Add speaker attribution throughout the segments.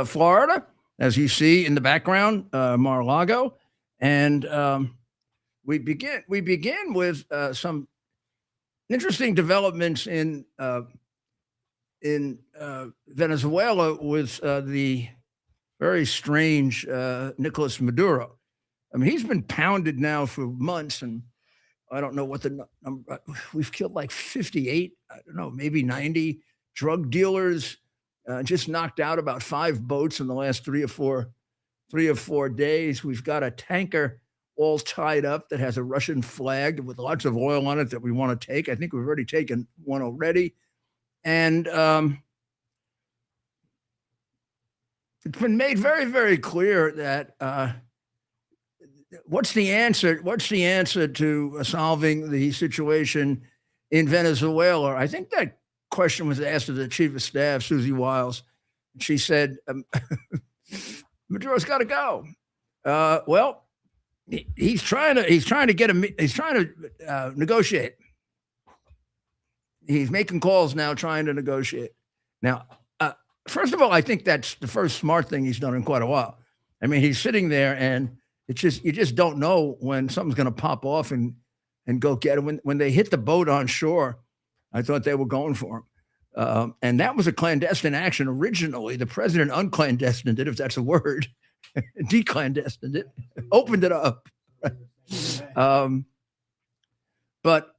Speaker 1: Florida, as you see in the background, Mar-a-Lago, and we begin with some interesting developments in Venezuela with the very strange Nicolas Maduro. I mean, he's been pounded now for months, and I don't know what the number. We've killed like 58, I don't know, maybe 90 drug dealers. Just knocked out about 5 boats in the last 3 or 4 days. We've got a tanker all tied up that has a Russian flag with lots of oil on it that we want to take. I think we've already taken one already. And it's been made very, very clear that what's the answer? What's the answer to solving the situation in Venezuela? I think that question was asked of the chief of staff, Susie Wiles. She said, "Maduro's got to go." Well, he's trying to negotiate. He's making calls now, trying to negotiate. Now, first of all, I think that's the first smart thing he's done in quite a while. I mean, he's sitting there, and it's just you just don't know when something's going to pop off and go get him. When they hit the boat on shore, I thought they were going for him, and that was a clandestine action originally. The president unclandestined it, if that's a word, declandestined it, opened it up. But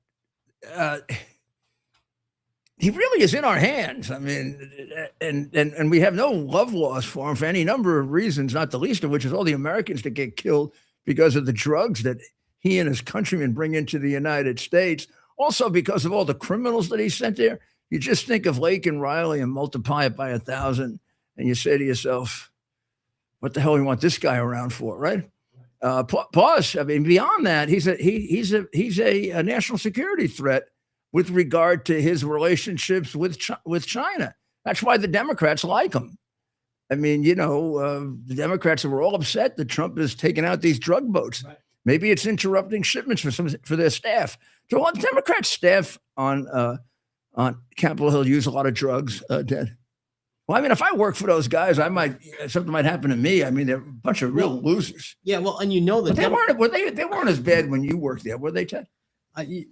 Speaker 1: he really is in our hands. I mean, and we have no love loss for him for any number of reasons, not the least of which is all the Americans that get killed because of the drugs that he and his countrymen bring into the United States. Also because of all the criminals that he sent there. You just think of Lake and Riley and multiply it by 1,000, and you say to yourself, what the hell do we want this guy around for, right? Plus, I mean, beyond that, he's a national security threat with regard to his relationships with China. That's why the Democrats like him. I mean, the Democrats were all upset that Trump is taking out these drug boats. Right. Maybe it's interrupting shipments for their staff. So all the Democrat staff on Capitol Hill use a lot of drugs, Ted. Well, I mean, if I work for those guys, something might happen to me. I mean, they're a bunch of real losers.
Speaker 2: Yeah, well, and they
Speaker 1: weren't as bad when you worked there, were they, Ted? They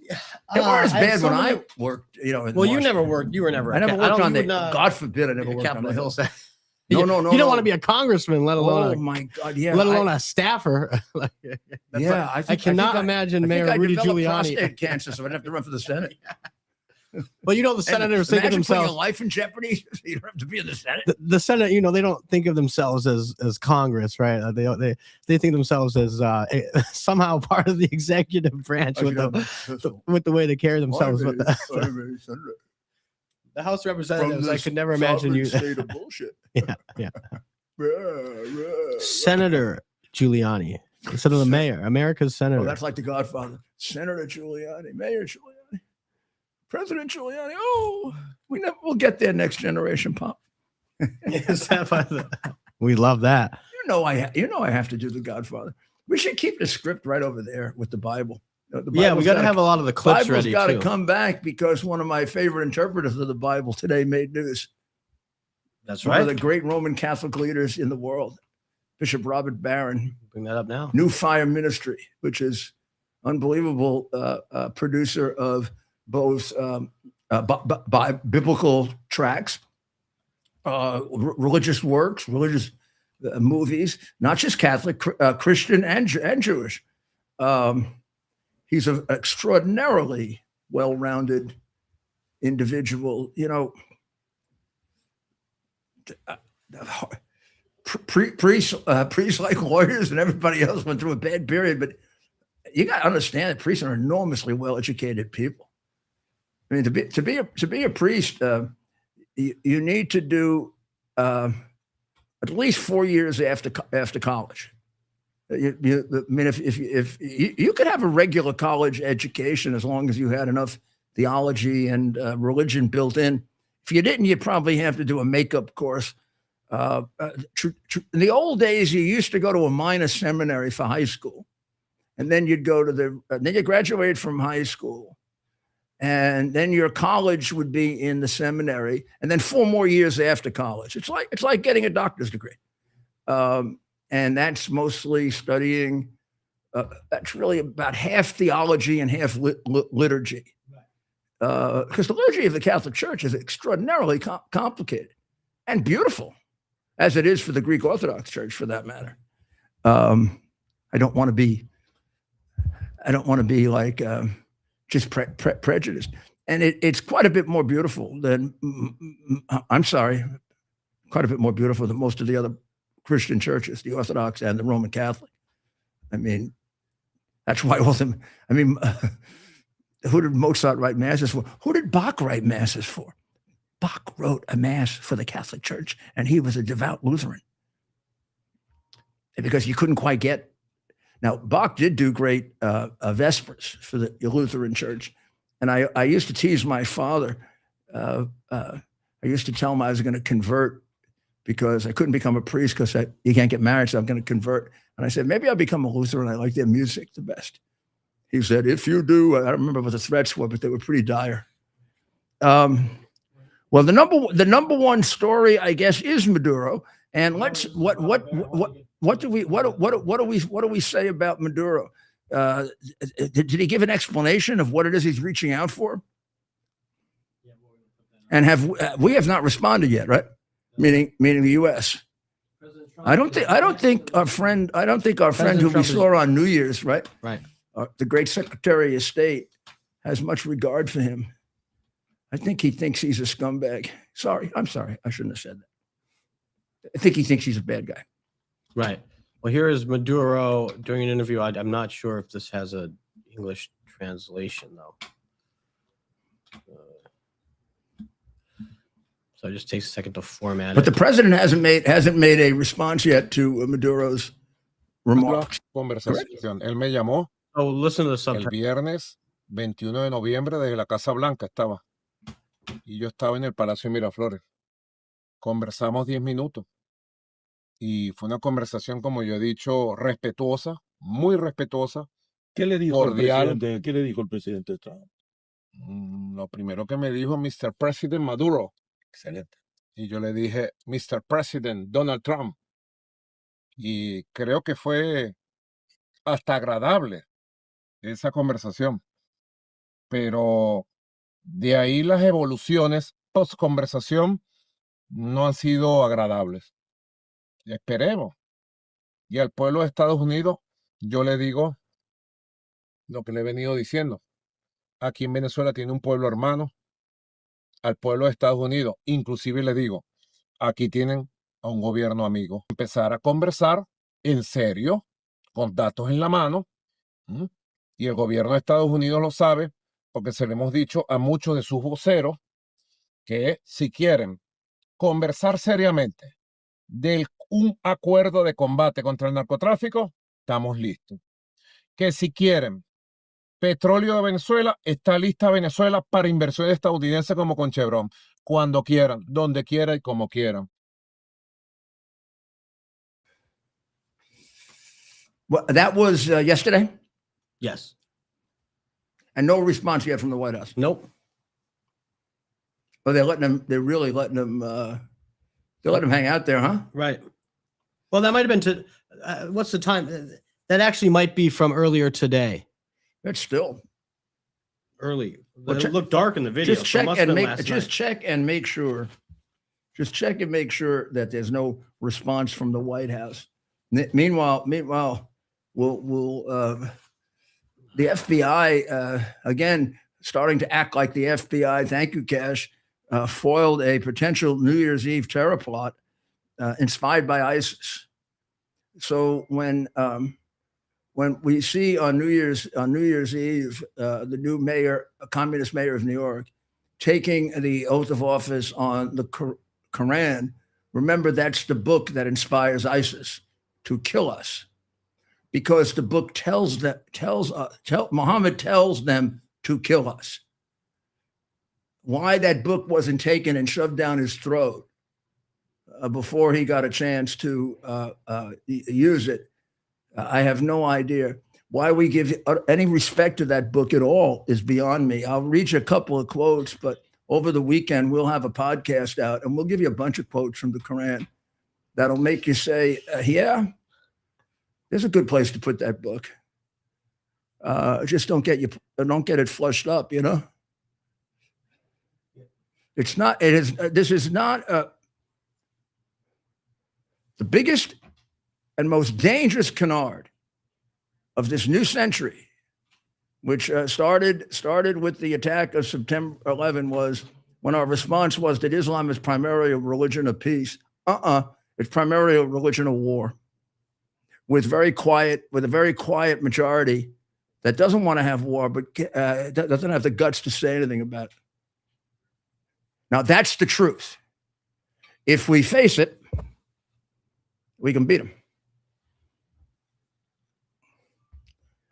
Speaker 1: weren't as bad when I worked.
Speaker 2: Well, you never worked. You were never.
Speaker 1: I never worked on the. God forbid, I never worked on the
Speaker 2: Hill.
Speaker 1: No.
Speaker 2: You don't want to be a congressman, let alone.
Speaker 1: Oh my God! Yeah.
Speaker 2: Let alone a staffer.
Speaker 1: Yeah,
Speaker 2: I cannot imagine Mayor Rudy Giuliani.
Speaker 1: Prostate cancer, so I'd have to run for the Senate.
Speaker 2: Well, the senators think of themselves.
Speaker 1: Putting your life in jeopardy. You don't have to be in the Senate.
Speaker 2: The Senate, they don't think of themselves as Congress, right? They think of themselves as somehow part of the executive branch with the way they carry themselves. The House of Representatives, I could never imagine you.
Speaker 1: State of bullshit.
Speaker 2: Yeah. Senator Giuliani, instead of the mayor, America's senator.
Speaker 1: Oh, that's like the Godfather. Senator Giuliani, Mayor Giuliani, President Giuliani. Oh, we'll get there next generation, Pop.
Speaker 2: We love that.
Speaker 1: I have to do the Godfather. We should keep the script right over there with the Bible.
Speaker 2: We got to have a lot of the clips ready.
Speaker 1: Bible's got to come back because one of my favorite interpreters of the Bible today made news.
Speaker 2: That's
Speaker 1: right. One of the great Roman Catholic leaders in the world, Bishop Robert Barron.
Speaker 2: Bring that up now.
Speaker 1: New Fire Ministry, which is unbelievable producer of both biblical tracts, religious works, religious movies, not just Catholic, Christian and Jewish. He's an extraordinarily well-rounded individual. Priests like lawyers and everybody else went through a bad period, but you got to understand that priests are enormously well-educated people. I mean, to be a priest, you need to do at least 4 years after college. I mean, if you could have a regular college education as long as you had enough theology and religion built in. If you didn't, you'd probably have to do a makeup course. In the old days, you used to go to a minor seminary for high school, and then you'd go to then you graduated from high school. and then your college would be in the seminary, and then 4 more years after college. It's like getting a doctor's degree, and that's mostly studying. That's really about half theology and half liturgy, because the liturgy of the Catholic Church is extraordinarily complicated and beautiful, as it is for the Greek Orthodox Church, for that matter. I don't want to be like just prejudiced, and it's quite a bit more beautiful than quite a bit more beautiful than most of the other Christian churches, the Orthodox and the Roman Catholic. I mean, that's why all them. I mean, who did Mozart write masses for? Who did Bach write masses for? Bach wrote a mass for the Catholic Church, and he was a devout Lutheran. And because you couldn't quite get. Now, Bach did do great Vespers for the Lutheran Church. And I used to tease my father. I used to tell him I was going to convert because I couldn't become a priest because you can't get married, so I'm going to convert. And I said, maybe I'll become a Lutheran. I like their music the best. He said, if you do, I don't remember what the threats were, but they were pretty dire. Well, the number one story, I guess, is Maduro. And let's what do we say about Maduro? Did he give an explanation of what it is he's reaching out for? And we have not responded yet, right? Meaning the U.S. I don't think our friend who we saw on New Year's, right?
Speaker 2: Right.
Speaker 1: The great Secretary of State has much regard for him. I think he thinks he's a scumbag. I'm sorry. I shouldn't have said that. I think he thinks he's a bad guy.
Speaker 2: Right. Well, here is Maduro during an interview. I'm not sure if this has an English translation, though. So it just takes a second to format
Speaker 1: But the president hasn't made a response yet to Maduro's remarks.
Speaker 3: Conversación. Él me llamó
Speaker 2: Oh, listen to the
Speaker 3: el
Speaker 2: subtitle.
Speaker 3: viernes 21 de noviembre desde la Casa Blanca estaba. Y yo estaba en el Palacio de Miraflores. Conversamos 10 minutos. Y fue una conversación, como yo he dicho, respetuosa, muy respetuosa.
Speaker 4: ¿Qué le dijo
Speaker 3: Cordial.
Speaker 4: el presidente Trump?
Speaker 3: Lo primero que me dijo, Mr. President Maduro.
Speaker 4: Excelente.
Speaker 3: Y yo le dije, Mr. President Donald Trump. Y creo que fue hasta agradable esa conversación. Pero de ahí las evoluciones post conversación no han sido agradables. Esperemos. Y al pueblo de Estados Unidos, yo le digo lo que le he venido diciendo. Aquí en Venezuela tiene un pueblo hermano. Al pueblo de Estados Unidos, inclusive le digo, aquí tienen a un gobierno amigo. Empezar a conversar en serio, con datos en la mano. Y el gobierno de Estados Unidos lo sabe, porque se lo hemos dicho a muchos de sus voceros, que si quieren conversar seriamente de un acuerdo de combate contra el narcotráfico, estamos listos. Que si quieren petróleo de Venezuela, está lista Venezuela para inversión estadounidense como con Chevron, cuando quieran, donde quieran y como quieran.
Speaker 1: Well, that was yesterday,
Speaker 2: Yes.
Speaker 1: and no response yet from the White House.
Speaker 2: Nope.
Speaker 1: Oh, they're really letting him hang out there, huh?
Speaker 2: Right. Well, that might have been what's the time? That actually might be from earlier today.
Speaker 1: That's still.
Speaker 2: Early.
Speaker 1: Well,
Speaker 2: It looked dark in the video.
Speaker 1: Just
Speaker 2: so it
Speaker 1: check
Speaker 2: must have
Speaker 1: and
Speaker 2: been
Speaker 1: make
Speaker 2: last
Speaker 1: just
Speaker 2: night.
Speaker 1: check and make sure. Just check and make sure that there's no response from the White House. Meanwhile, we'll the FBI again starting to act like the FBI. Thank you, Cash. Foiled a potential New Year's Eve terror plot inspired by ISIS. So when we see on New Year's Eve the new mayor, a communist mayor of New York, taking the oath of office on the Quran, remember that's the book that inspires ISIS to kill us, because the book Muhammad tells them to kill us. Why that book wasn't taken and shoved down his throat before he got a chance to use it, I have no idea. why we give any respect to that book at all is beyond me. I'll read you a couple of quotes, but over the weekend, we'll have a podcast out and we'll give you a bunch of quotes from the Quran that'll make you say, yeah, there's a good place to put that book. Just don't get it flushed up, you know? This is not the biggest and most dangerous canard of this new century, which started with the attack of September 11, was when our response was that Islam is primarily a religion of peace. It's primarily a religion of war, with a very quiet majority that doesn't want to have war, but doesn't have the guts to say anything about it. Now, that's the truth. If we face it, we can beat them.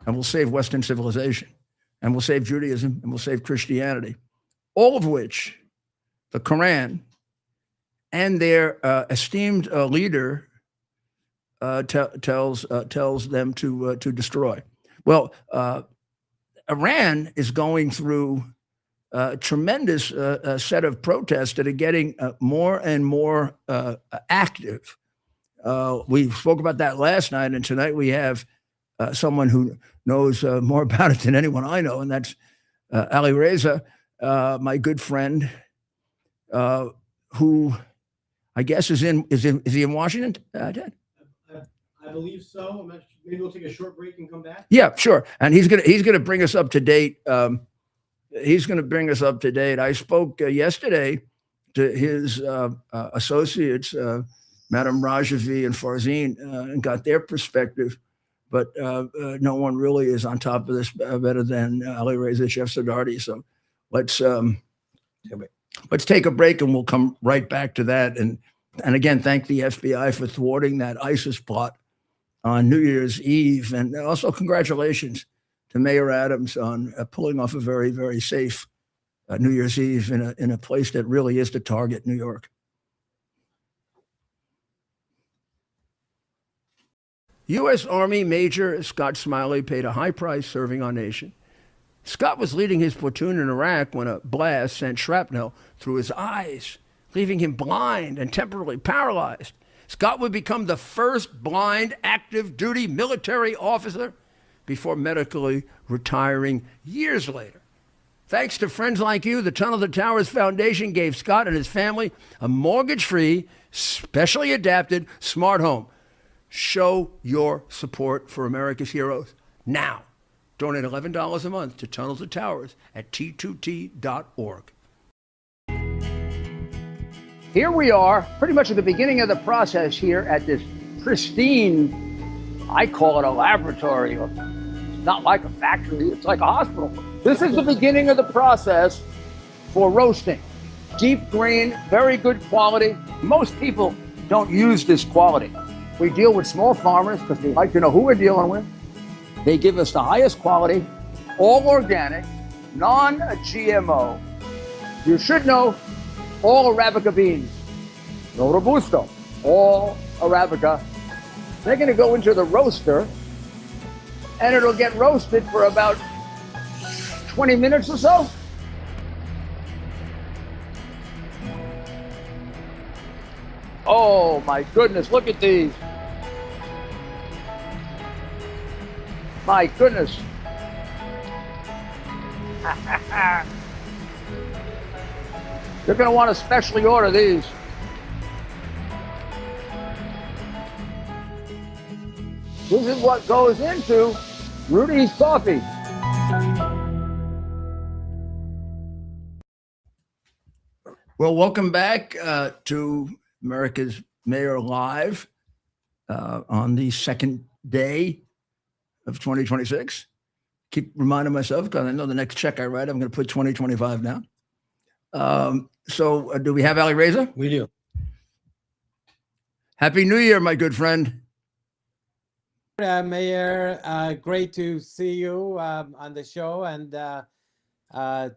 Speaker 1: And we'll save Western civilization, and we'll save Judaism, and we'll save Christianity, all of which the Quran and their esteemed leader tells them to destroy. Well, Iran is going through a tremendous set of protests that are getting more and more active. We spoke about that last night, and tonight we have someone who knows more about it than anyone I know, and that's Ali Reza, my good friend, who I guess is he in Washington, Dad?
Speaker 2: I believe so. Maybe we'll take a short break and come back.
Speaker 1: Yeah, sure. And he's gonna bring us up to date. He's gonna bring us up to date. I spoke yesterday to his associates, Madam Rajavi and Farzeen, and got their perspective. But no one really is on top of this better than Ali Reza Chef Sadardi. So let's take a break, and we'll come right back to that. And again, thank the FBI for thwarting that ISIS plot on New Year's Eve, and also congratulations to Mayor Adams on pulling off a very, very safe New Year's Eve in a place that really is the target, New York. U.S. Army Major Scott Smiley paid a high price serving our nation. Scott was leading his platoon in Iraq when a blast sent shrapnel through his eyes, leaving him blind and temporarily paralyzed. Scott would become the first blind active duty military officer before medically retiring years later. Thanks to friends like you, the Tunnel to Towers Foundation gave Scott and his family a mortgage-free, specially adapted smart home. Show your support for America's heroes now. Donate $11 a month to Tunnel to Towers at T2T.org. Here we are, pretty much at the beginning of the process here at this pristine, I call it a laboratory. It's not like a factory, it's like a hospital. This is the beginning of the process for roasting. Deep grain, very good quality. Most people don't use this quality. We deal with small farmers because they like to know who we're dealing with. They give us the highest quality, all organic, non-GMO. You should know all Arabica beans, no Robusto, all Arabica. They're going to go into the roaster, and it'll get roasted for about 20 minutes or so. Oh my goodness, look at these. My goodness. You're going to want to specially order these. This is what goes into Rudy's coffee. Well, welcome back to America's Mayor Live on the second day of 2026. Keep reminding myself, because I know the next check I write, I'm going to put 2025 down. So do we have Ali Reza?
Speaker 2: We do.
Speaker 1: Happy New Year, my good friend.
Speaker 5: Mayor, great to see you on the show. And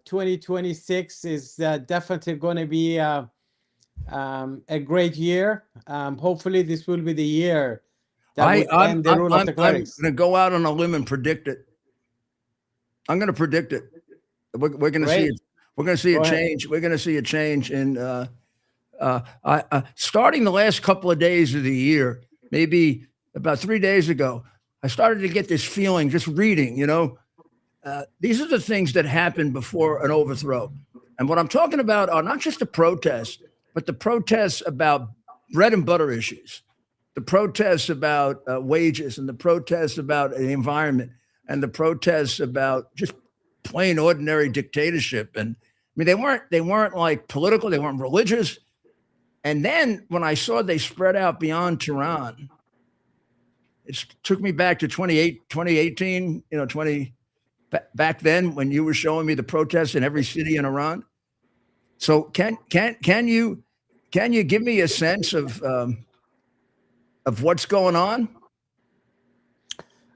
Speaker 5: 2026 is definitely going to be a great year. Hopefully this will be the year that would end the rule of the
Speaker 1: I'm
Speaker 5: clerics.
Speaker 1: going to go out on a limb and predict it. I'm going to predict it. We're going to see
Speaker 5: Great.
Speaker 1: it. We're going to see
Speaker 5: Go
Speaker 1: a
Speaker 5: ahead.
Speaker 1: change. We're going to see a change in starting the last couple of days of the year, maybe about 3 days ago. I started to get this feeling just reading. These are the things that happen before an overthrow, and what I'm talking about are not just the protests, but the protests about bread and butter issues, the protests about wages, and the protests about the environment, and the protests about just plain ordinary dictatorship. And I mean, they weren't like political, they weren't religious. And then when I saw they spread out beyond Tehran, it took me back to 2018, back then when you were showing me the protests in every city in Iran. So can you give me a sense of what's going on?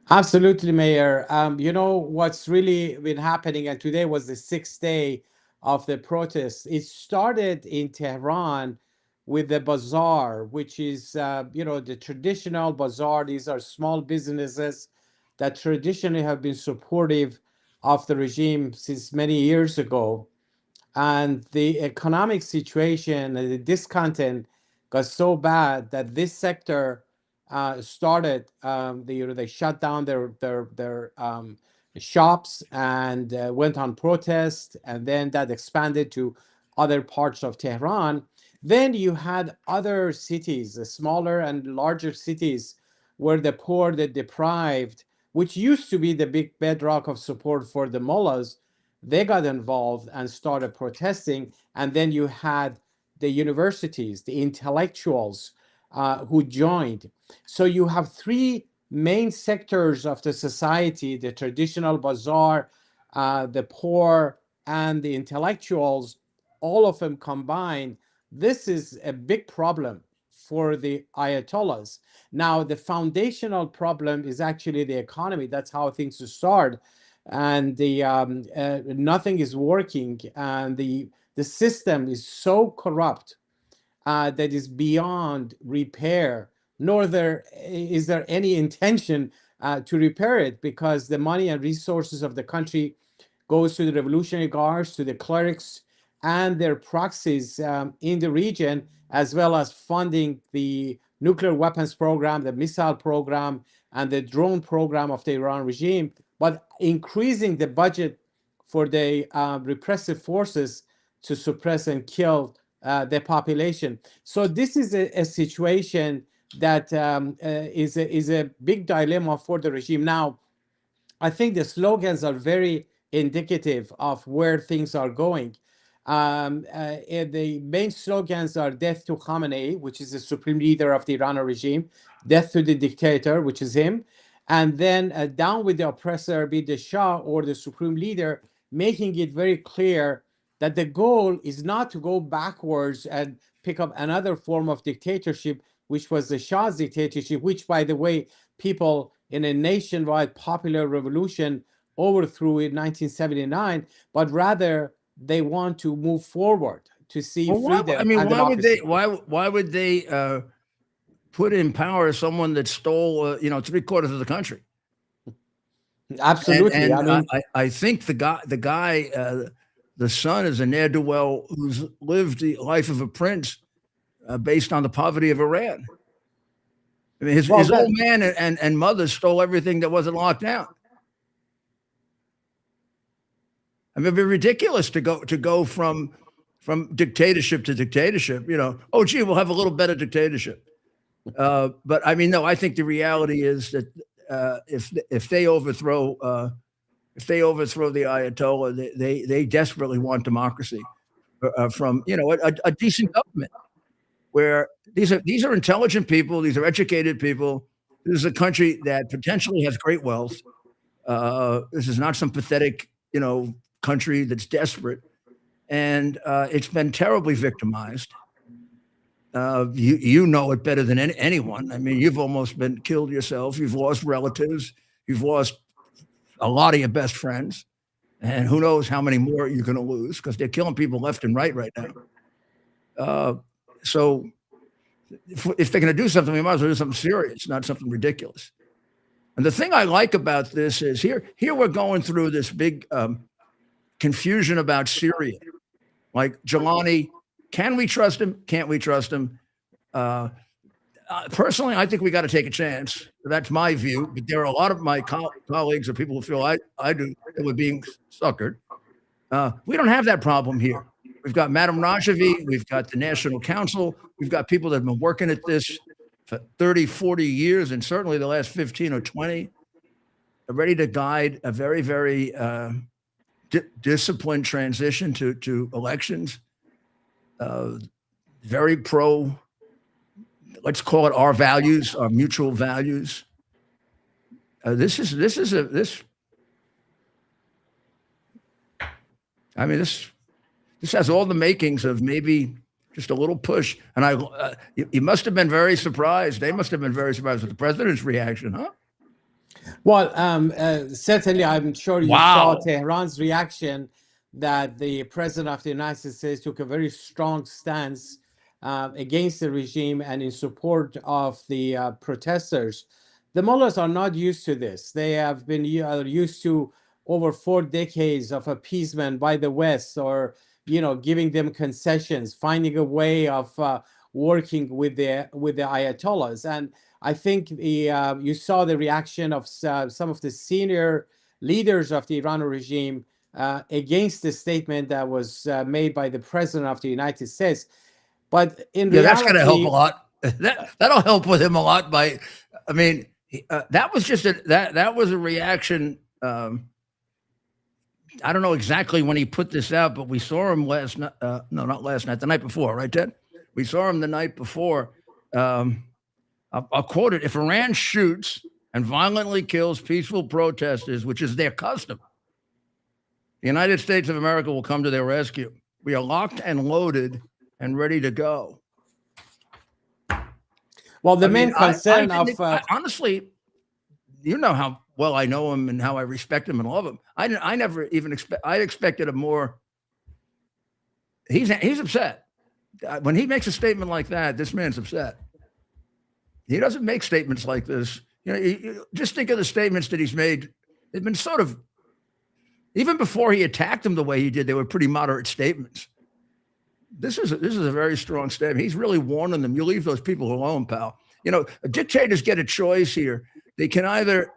Speaker 5: Absolutely, Mayor. What's really been happening, and today was the 6th day of the protests. It started in Tehran with the bazaar, which is, the traditional bazaar. These are small businesses that traditionally have been supportive of the regime since many years ago. And the economic situation and the discontent got so bad that this sector started. They shut down their shops and went on protest, and then that expanded to other parts of Tehran. Then you had other cities, the smaller and larger cities, where the poor, the deprived, which used to be the big bedrock of support for the mullahs, they got involved and started protesting. And then you had the universities, the intellectuals who joined. So you have three main sectors of the society: the traditional bazaar, the poor, and the intellectuals, all of them combined. This is a big problem for the Ayatollahs. Now, the foundational problem is actually the economy. That's how things start. And nothing is working, and the system is so corrupt that is beyond repair, nor is there any intention to repair it, because the money and resources of the country goes to the Revolutionary Guards, to the clerics, and their proxies in the region, as well as funding the nuclear weapons program, the missile program, and the drone program of the Iran regime, but increasing the budget for the repressive forces to suppress and kill the population. So this is a situation that is a big dilemma for the regime. Now, I think the slogans are very indicative of where things are going. The main slogans are death to Khamenei, which is the supreme leader of the Iranian regime, death to the dictator, which is him, and then down with the oppressor, be the Shah or the supreme leader, making it very clear that the goal is not to go backwards and pick up another form of dictatorship, which was the Shah's dictatorship, which, by the way, people in a nationwide popular revolution overthrew in 1979, but rather they want to move forward to see freedom and democracy.
Speaker 1: Why would they put in power someone that stole 3/4 of the country?
Speaker 5: Absolutely.
Speaker 1: And I think the guy, the son, is a ne'er-do-well who's lived the life of a prince based on the poverty of Iran. I mean, his old man and mother stole everything that wasn't locked down. I mean, it'd be ridiculous to go from dictatorship to dictatorship. Oh, gee, we'll have a little better dictatorship. But I mean, no, I think the reality is that if they overthrow the Ayatollah, they desperately want democracy from a decent government, where these are intelligent people, these are educated people. This is a country that potentially has great wealth. This is not some pathetic country that's desperate, and it's been terribly victimized. You know it better than anyone. I mean, you've almost been killed yourself. You've lost relatives. You've lost a lot of your best friends, and who knows how many more you're going to lose, because they're killing people left and right now. So if they're going to do something, we might as well do something serious, not something ridiculous. And the thing I like about this is here we're going through this big confusion about Syria. Like Jelani, can we trust him? Can't we trust him? Personally, I think we got to take a chance. That's my view. But there are a lot of my colleagues or people who feel I do that we're being suckered. We don't have that problem here. We've got Madam Rajavi. We've got the National Council. We've got people that have been working at this for 30, 40 years, and certainly the last 15 or 20, are ready to guide a very, very disciplined transition to elections. Very pro, let's call it our values, our mutual values. This has all the makings of maybe just a little push. And you must have been very surprised. They must have been very surprised with the president's reaction, huh?
Speaker 5: Well, certainly, I'm sure you
Speaker 1: Wow.
Speaker 5: saw Tehran's reaction that the president of the United States took a very strong stance against the regime and in support of the protesters. The mullahs are not used to this. They have been used to over 4 decades of appeasement by the West, or giving them concessions, finding a way of working with the Ayatollahs. And I think you saw the reaction of some of the senior leaders of the Iranian regime against the statement that was made by the president of the United States. But in reality,
Speaker 1: that's going to help a lot. That'll help with him a lot. That was just that was a reaction. I don't know exactly when he put this out, but we saw him last night. No, not last night. The night before, right, Ted? We saw him the night before. I'll quote it: "If Iran shoots and violently kills peaceful protesters, which is their custom, the United States of America will come to their rescue. We are locked and loaded and ready to go."
Speaker 5: Well, the main concern
Speaker 1: honestly, you know how well I know him and how I respect him and love him. I never even I expected a more. He's upset when he makes a statement like that. This man's upset. He doesn't make statements like this. You just think of the statements that he's made. They've been sort of, even before he attacked them the way he did, they were pretty moderate statements. This is a very strong statement. He's really warning them. You leave those people alone, pal. Dictators get a choice here. They can either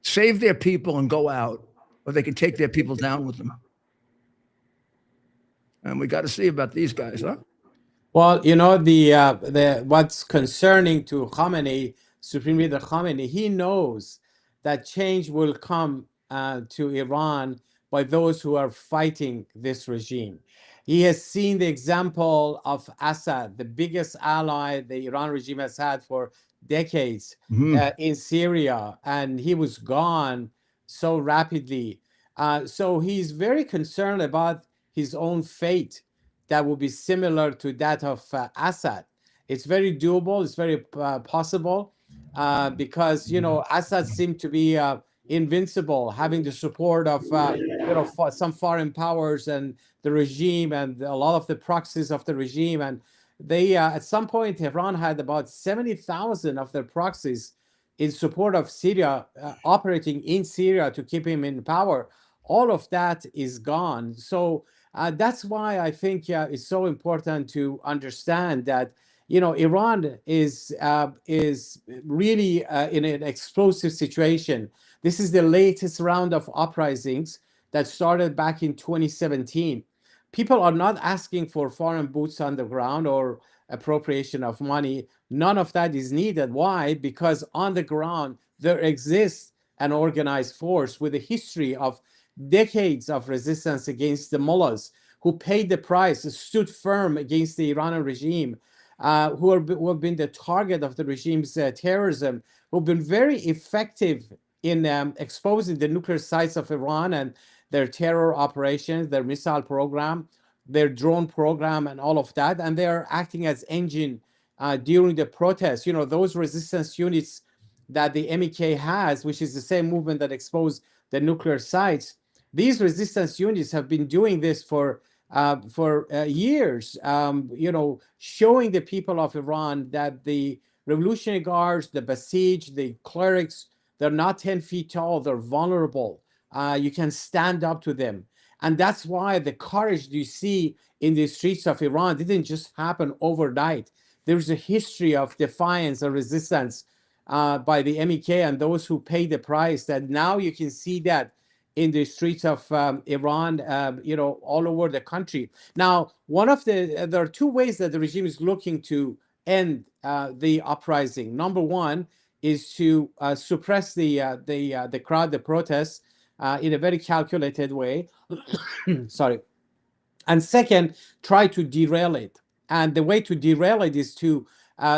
Speaker 1: save their people and go out, or they can take their people down with them. And we got to see about these guys, huh?
Speaker 5: Well, the what's concerning to Khamenei, Supreme Leader Khamenei, he knows that change will come to Iran by those who are fighting this regime. He has seen the example of Assad, the biggest ally the Iran regime has had for decades in Syria, and he was gone so rapidly. So he's very concerned about his own fate that will be similar to that of Assad. It's very doable. It's very possible because, Assad seemed to be invincible, having the support of some foreign powers and the regime and a lot of the proxies of the regime. And they at some point, Tehran had about 70,000 of their proxies in support of Syria, operating in Syria to keep him in power. All of that is gone. So that's why I think it's so important to understand that Iran is really in an explosive situation. This is the latest round of uprisings that started back in 2017. People are not asking for foreign boots on the ground or appropriation of money. None of that is needed. Why? Because on the ground, there exists an organized force with a history of decades of resistance against the mullahs, who paid the price, stood firm against the Iranian regime, who have been the target of the regime's terrorism, who have been very effective in exposing the nuclear sites of Iran and their terror operations, their missile program, their drone program, and all of that. And they are acting as engine during the protests. Those resistance units that the MEK has, which is the same movement that exposed the nuclear sites, these resistance units have been doing this for for years, showing the people of Iran that the Revolutionary Guards, the Basij, the clerics, they're not 10 feet tall, they're vulnerable. You can stand up to them. And that's why the courage you see in the streets of Iran didn't just happen overnight. There's a history of defiance and resistance by the MEK and those who pay the price, that now you can see that in the streets of Iran, all over the country. Now, there are two ways that the regime is looking to end the uprising. Number one is to suppress the crowd, the protests, in a very calculated way. Sorry. And second, try to derail it. And the way to derail it is to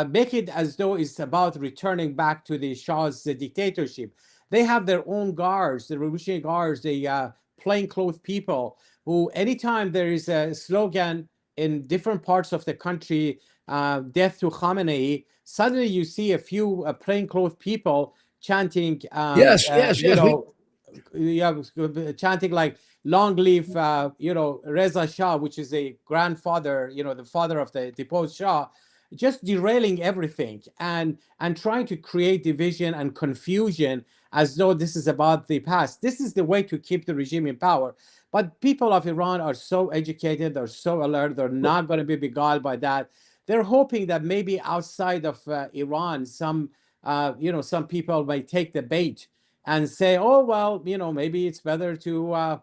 Speaker 5: make it as though it's about returning back to the Shah's dictatorship. They have their own guards, the Revolutionary Guards, the plainclothes people, who anytime there is a slogan in different parts of the country, death to Khamenei, suddenly you see a few plainclothes people chanting, chanting like long live, Reza Shah, which is a grandfather, the father of the deposed Shah, just derailing everything and trying to create division and confusion as though this is about the past. This is the way to keep the regime in power. But people of Iran are so educated, they're so alert, they're not going to be beguiled by that. They're hoping that maybe outside of Iran, some people might take the bait and say, oh, well, maybe it's better to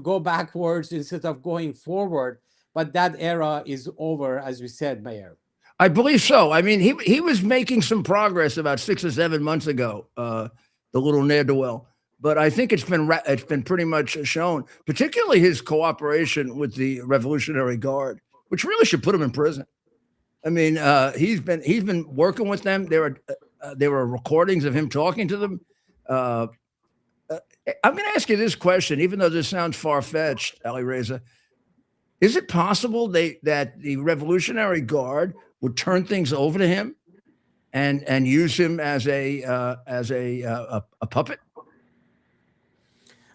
Speaker 5: go backwards instead of going forward. But that era is over, as we said, Mayor.
Speaker 1: I believe so. I mean, he was making some progress about 6 or 7 months ago, the little ne'er-do-well. But I think it's been pretty much shown, particularly his cooperation with the Revolutionary Guard, which really should put him in prison. I mean, he's been working with them. There were recordings of him talking to them. I'm going to ask you this question, even though this sounds far-fetched, Ali Reza. Is it possible that the Revolutionary Guard would turn things over to him and use him as a puppet?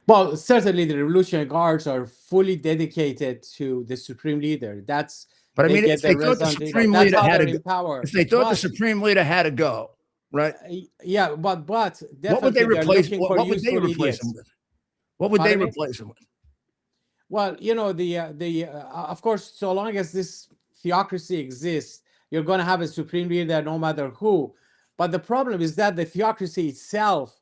Speaker 5: Well, certainly the Revolutionary Guards are fully dedicated to the Supreme Leader.
Speaker 1: But I mean, if they thought the Supreme Leader had to go, if they thought the Supreme Leader had to go, right?
Speaker 5: Yeah, but definitely
Speaker 1: what would they replace? What would they
Speaker 5: replace
Speaker 1: him with? What would they replace him with?
Speaker 5: Well, of course, so long as this theocracy exists, you're going to have a Supreme Leader no matter who. But the problem is that the theocracy itself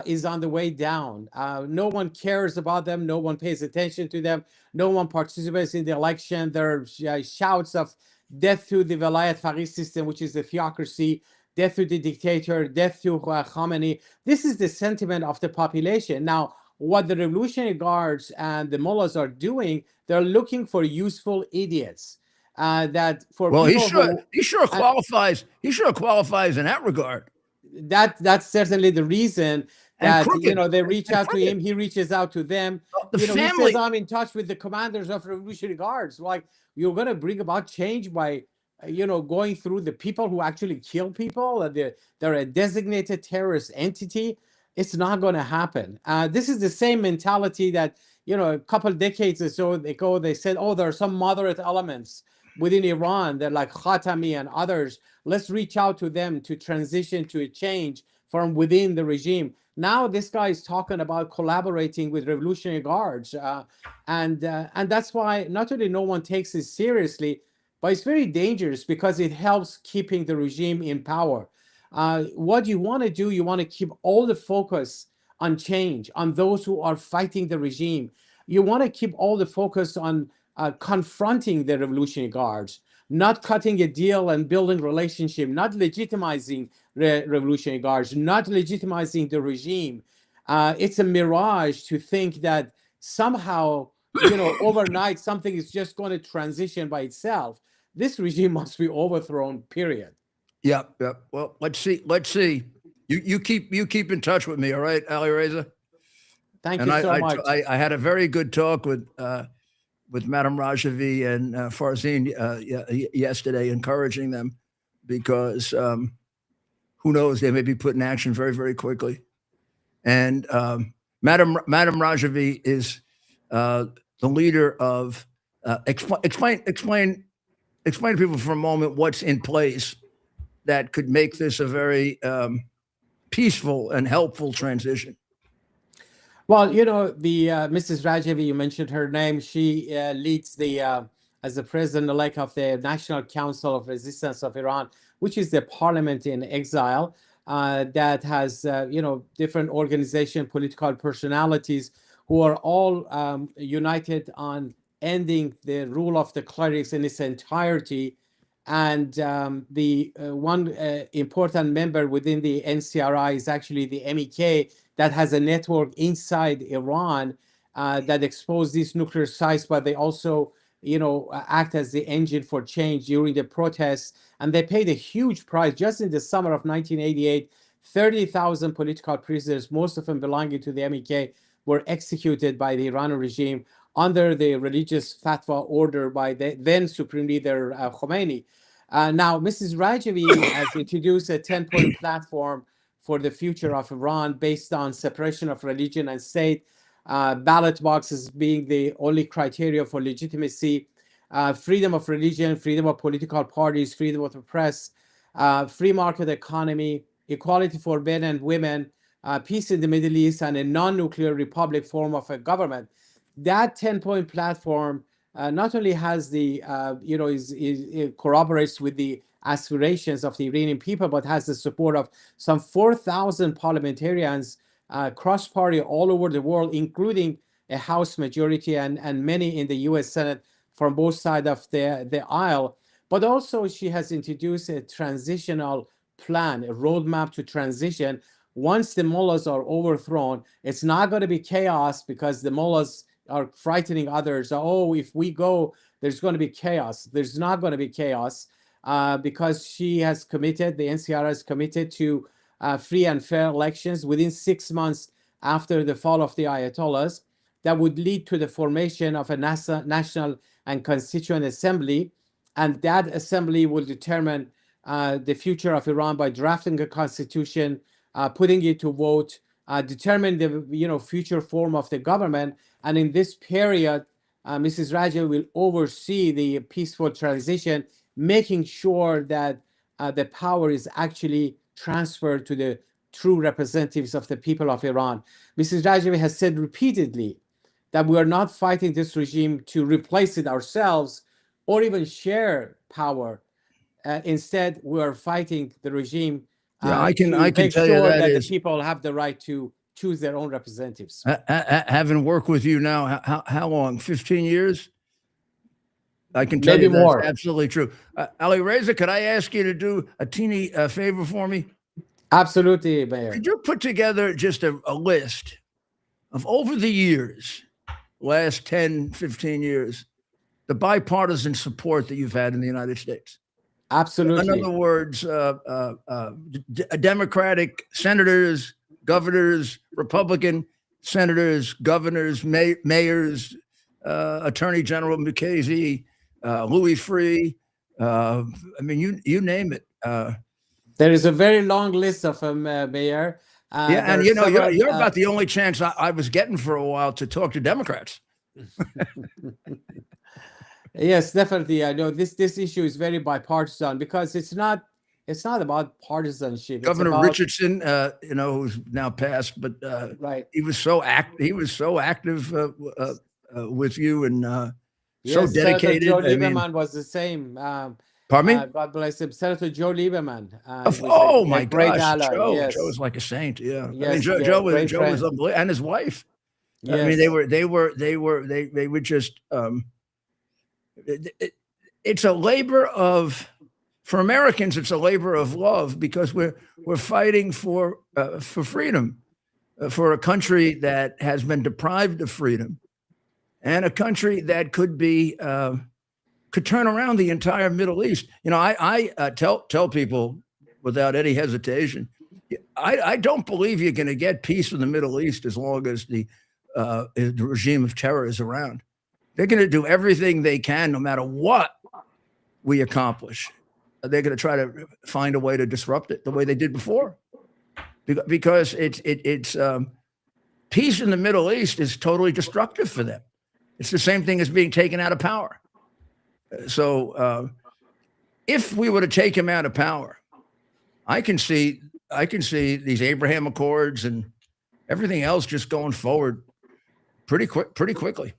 Speaker 5: is on the way down. No one cares about them. No one pays attention to them. No one participates in the election. There are shouts of death to the Velayat Faqih system, which is the theocracy, death to the dictator, death to Khamenei. This is the sentiment of the population. Now, what the Revolutionary Guards and the mullahs are doing, they're looking for useful idiots.
Speaker 1: He sure qualifies. He sure qualifies in that regard.
Speaker 5: That's certainly the reason that they reach out to him. He reaches out to them.
Speaker 1: He
Speaker 5: says, I'm in touch with the commanders of Revolutionary Guards. Like, you're going to bring about change by going through the people who actually kill people. They're a designated terrorist entity. It's not going to happen. This is the same mentality that, a couple of decades or so ago, they said, oh, there are some moderate elements within Iran. They're like Khatami and others. Let's reach out to them to transition to a change from within the regime. Now this guy is talking about collaborating with Revolutionary Guards. And that's why not only no one takes it seriously, but it's very dangerous because it helps keeping the regime in power. What you want to do, you want to keep all the focus on change, on those who are fighting the regime. You want to keep all the focus on confronting the Revolutionary Guards, not cutting a deal and building relationship, not legitimizing Revolutionary Guards, not legitimizing the regime. It's a mirage to think that somehow, overnight something is just going to transition by itself. This regime must be overthrown, period.
Speaker 1: Yeah. Well, let's see. You keep in touch with me, all right, Ali Reza?
Speaker 5: Thank you so much.
Speaker 1: I had a very good talk with Madam Rajavi and Farzin yesterday, encouraging them because who knows, they may be put in action very, very quickly. And Madam Rajavi is the leader of Explain to people for a moment what's in place that could make this a very peaceful and helpful transition.
Speaker 5: Well, the Mrs. Rajavi, you mentioned her name. She leads as the president-elect of the National Council of Resistance of Iran, which is the parliament in exile that has, different organization, political personalities who are all united on ending the rule of the clerics in its entirety. And the one important member within the NCRI is actually the MEK, that has a network inside Iran that expose these nuclear sites, but they also, act as the engine for change during the protests. And they paid a huge price. Just in the summer of 1988, 30,000 political prisoners, most of them belonging to the MEK, were executed by the Iranian regime under the religious fatwa order by the then Supreme Leader Khomeini. Now, Mrs. Rajavi has introduced a 10-point platform for the future of Iran based on separation of religion and state, ballot boxes being the only criteria for legitimacy, freedom of religion, freedom of political parties, freedom of the press, free market economy, equality for men and women, peace in the Middle East, and a non-nuclear republic form of a government. That 10-point platform not only has the, it corroborates with the aspirations of the Iranian people, but has the support of some 4,000 parliamentarians cross-party all over the world, including a House majority and many in the U.S. Senate from both sides of the aisle. But also she has introduced a transitional plan, a roadmap to transition. Once the mullahs are overthrown, it's not going to be chaos because the mullahs are frightening others. Oh, if we go, there's going to be chaos. There's not going to be chaos. Because she has committed, the NCR has committed to free and fair elections within 6 months after the fall of the Ayatollahs that would lead to the formation of a national and constituent assembly. And that assembly will determine the future of Iran by drafting a constitution, putting it to vote, determine the future form of the government. And in this period, Mrs. Raja will oversee the peaceful transition, making sure that the power is actually transferred to the true representatives of the people of Iran. Mrs. Rajavi has said repeatedly that we are not fighting this regime to replace it ourselves or even share power. Instead, we are fighting the regime
Speaker 1: I can
Speaker 5: to make
Speaker 1: tell you
Speaker 5: sure
Speaker 1: that
Speaker 5: the
Speaker 1: is
Speaker 5: people have the right to choose their own representatives.
Speaker 1: having worked with you now, how long? 15 years? I can tell
Speaker 5: Maybe
Speaker 1: you that's
Speaker 5: more.
Speaker 1: absolutely true. Ali Reza, could I ask you to do a teeny favor for me?
Speaker 5: Absolutely, Mayor.
Speaker 1: Could you put together just a list of over the years, last 10, 15 years, the bipartisan support that you've had in the United States?
Speaker 5: Absolutely.
Speaker 1: In other words, Democratic senators, governors, Republican senators, governors, mayors, Attorney General Mukasey, Louis Freeh. I mean, you name it.
Speaker 5: There is a very long list of them, Mayor.
Speaker 1: Yeah, and you're about the only chance I was getting for a while to talk to Democrats.
Speaker 5: Yes, definitely. I know this issue is very bipartisan because it's not about partisanship.
Speaker 1: Governor
Speaker 5: it's about,
Speaker 1: Richardson, who's now passed, but
Speaker 5: right.
Speaker 1: he was so active with you and so
Speaker 5: Yes,
Speaker 1: dedicated.
Speaker 5: Senator Joe Lieberman was the same.
Speaker 1: Pardon me?
Speaker 5: God bless him. Senator Joe Lieberman.
Speaker 1: Oh my
Speaker 5: great
Speaker 1: gosh,
Speaker 5: ally.
Speaker 1: Joe!
Speaker 5: Yes.
Speaker 1: Joe is like a saint. Yeah,
Speaker 5: Yes,
Speaker 1: I mean, Joe was unbelievable, and his wife.
Speaker 5: Yes.
Speaker 1: I mean, they were just. It's a labor of, for Americans, it's a labor of love because we're fighting for freedom, for a country that has been deprived of freedom, and a country that could turn around the entire Middle East. I tell people without any hesitation, I don't believe you're going to get peace in the Middle East as long as the regime of terror is around. They're going to do everything they can, no matter what we accomplish. They're going to try to find a way to disrupt it the way they did before, because it's peace in the Middle East is totally destructive for them. It's the same thing as being taken out of power. So if we were to take him out of power, I can see these Abraham Accords and everything else just going forward pretty quickly.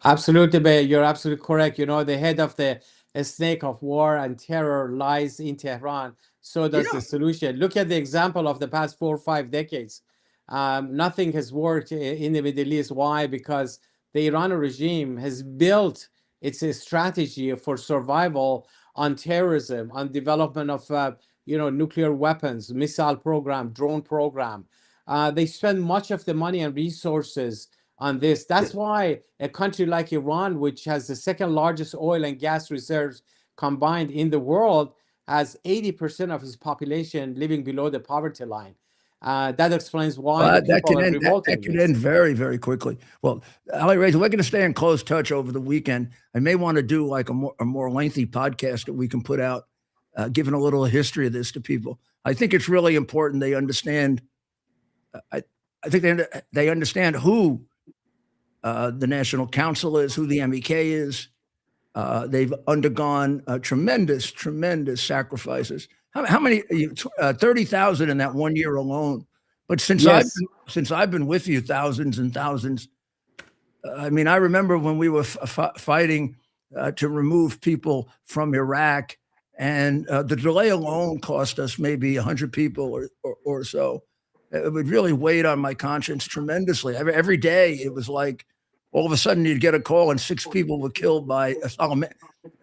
Speaker 5: Absolutely, you're absolutely correct. You know, the head of the snake of war and terror lies in Tehran. So does the solution. Look at the example of the past 4 or 5 decades. Nothing has worked in the Middle East. Why? Because the Iranian regime has built its strategy for survival on terrorism, on development of nuclear weapons, missile program, drone program. They spend much of the money and resources on this. That's why a country like Iran, which has the second largest oil and gas reserves combined in the world, has 80% of its population living below the poverty line. That explains why the people are revolting.
Speaker 1: That could end very, very quickly. Well, Ali Reza, we're going to stay in close touch over the weekend. I may want to do like a more lengthy podcast that we can put out, giving a little history of this to people. I think it's really important they understand. I think they understand who the National Council is, who the MEK is. They've undergone tremendous sacrifices. How many? 30,000 in that 1 year alone. But since I've been with you, thousands and thousands. I mean, I remember when we were fighting to remove people from Iraq, and the delay alone cost us maybe 100 people or so. It would really weigh on my conscience tremendously. Every day, it was like all of a sudden you'd get a call and 6 people were killed by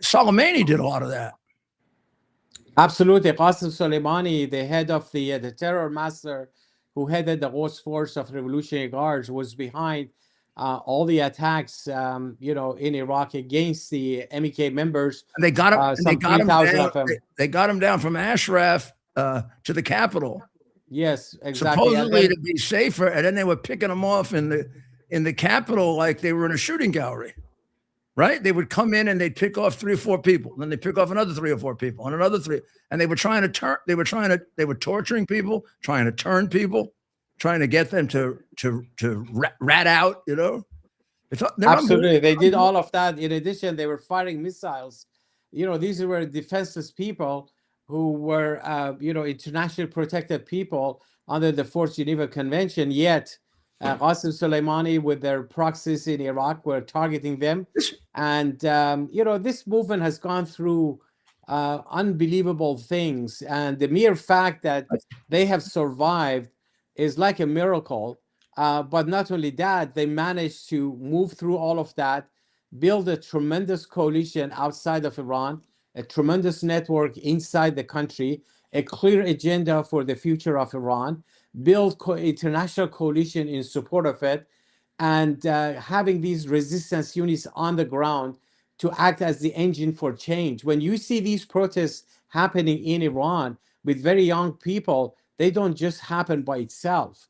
Speaker 1: Soleimani did a lot of that.
Speaker 5: Absolutely. Qasem Soleimani, the head of the terror master who headed the Quds Force of Revolutionary Guards, was behind all the attacks, in Iraq against the MEK members.
Speaker 1: And they got him.
Speaker 5: Some 3,000 of them.
Speaker 1: They got him down from Ashraf to the capital.
Speaker 5: Yes, exactly.
Speaker 1: Supposedly to be safer, and then they were picking them off in the capital like they were in a shooting gallery, right? They would come in and they'd pick off 3 or 4 people, and then they pick off another 3 or 4 people, and another 3, and they were torturing people, trying to turn people, trying to get them to rat out,
Speaker 5: Absolutely, they did all of that. In addition, they were firing missiles. These were defenseless people who were, internationally protected people under the Fourth Geneva Convention. Yet, Qasem Soleimani, with their proxies in Iraq, were targeting them. And, this movement has gone through unbelievable things. And the mere fact that they have survived is like a miracle. But not only that, they managed to move through all of that, build a tremendous coalition outside of Iran, a tremendous network inside the country, a clear agenda for the future of Iran, build international coalition in support of it, and having these resistance units on the ground to act as the engine for change. When you see these protests happening in Iran with very young people, they don't just happen by itself.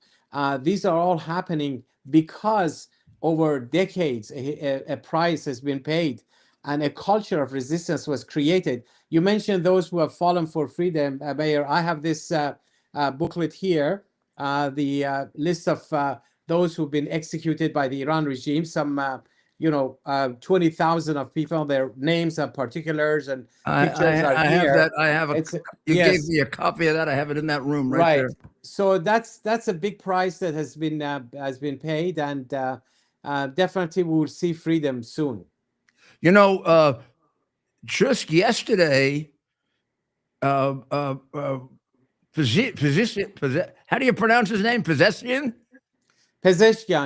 Speaker 5: These are all happening because over decades, a price has been paid and a culture of resistance was created. You mentioned those who have fallen for freedom, Mayor. I have this booklet here, the list of those who've been executed by the Iran regime, some 20,000 of people, their names and particulars and pictures are here.
Speaker 1: I have you gave me a copy of that. I have it in that room right there.
Speaker 5: So that's a big price that has been paid, and definitely we will see freedom soon.
Speaker 1: Just yesterday, how do you pronounce his name? Pezeshkian,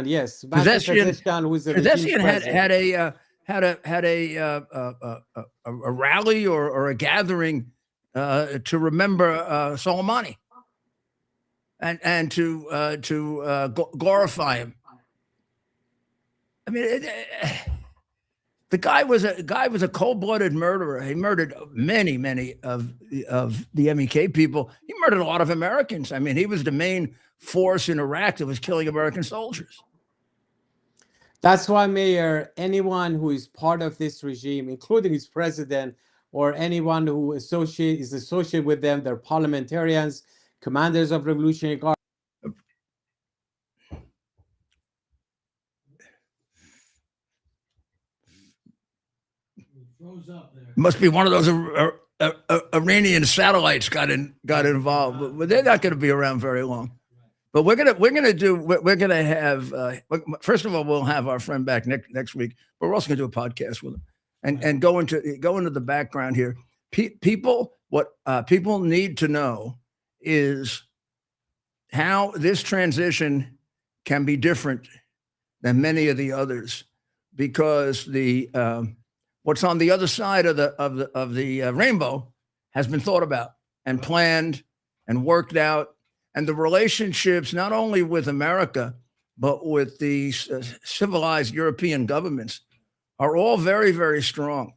Speaker 5: yes. Pezeshkian, who is the
Speaker 1: Pezeshkian had a rally or a gathering to remember Soleimani and to glorify him. I mean, the guy was a cold-blooded murderer. He murdered many of the MEK people. He murdered a lot of Americans. I mean, he was the main force in Iraq that was killing American soldiers.
Speaker 5: That's why, Mayor, anyone who is part of this regime, including its president or anyone who is associated with them, they're parliamentarians, commanders of Revolutionary Guard.
Speaker 1: Must be one of those Iranian satellites got involved, but they're not going to be around very long. But we're gonna have first of all, we'll have our friend back next week, but we're also gonna do a podcast with him and go into the background here. People need to know is how this transition can be different than many of the others, because the what's on the other side of the rainbow has been thought about and planned and worked out. And the relationships, not only with America, but with the civilized European governments, are all very, very strong.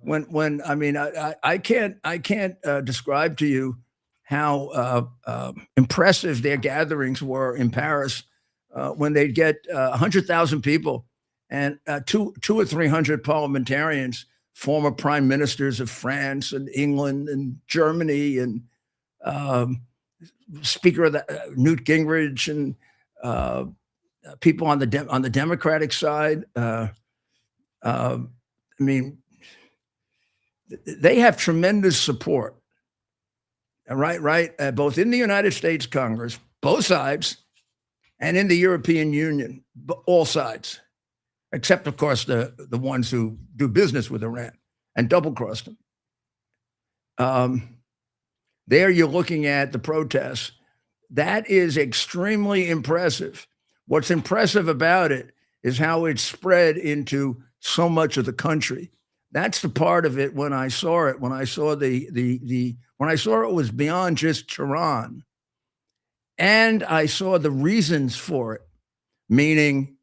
Speaker 1: I can't describe to you how impressive their gatherings were in Paris when they'd get 100,000 people and 200 or 300 parliamentarians, former prime ministers of France and England and Germany, and Speaker of the Newt Gingrich, and people on the Democratic side. They have tremendous support, right? Both in the United States Congress, both sides, and in the European Union, all sides, except of course the ones who do business with Iran and double-crossed them. There you're looking at the protests. That is extremely impressive. What's impressive about it is how it spread into so much of the country. That's the part of it when I saw it. When I saw when I saw it was beyond just Tehran, and I saw the reasons for it, meaning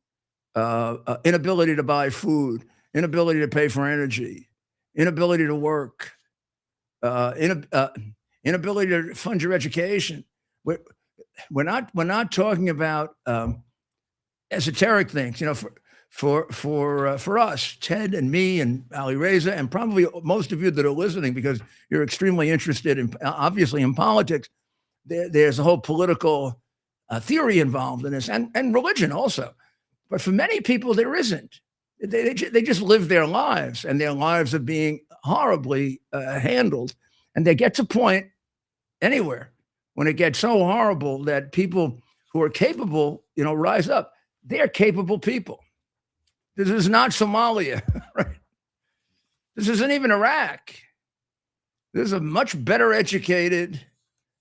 Speaker 1: inability to buy food, inability to pay for energy, inability to work, inability to fund your education. We're not talking about esoteric things, for us, Ted and me and Ali Reza, and probably most of you that are listening, because you're extremely interested in, obviously, in politics. There's a whole political theory involved in this, and religion also. But for many people, there isn't. They just live their lives, and their lives are being horribly handled. And they get to a point anywhere when it gets so horrible that people who are capable, rise up. They're capable people. This is not Somalia, right? This isn't even Iraq. This is a much better educated,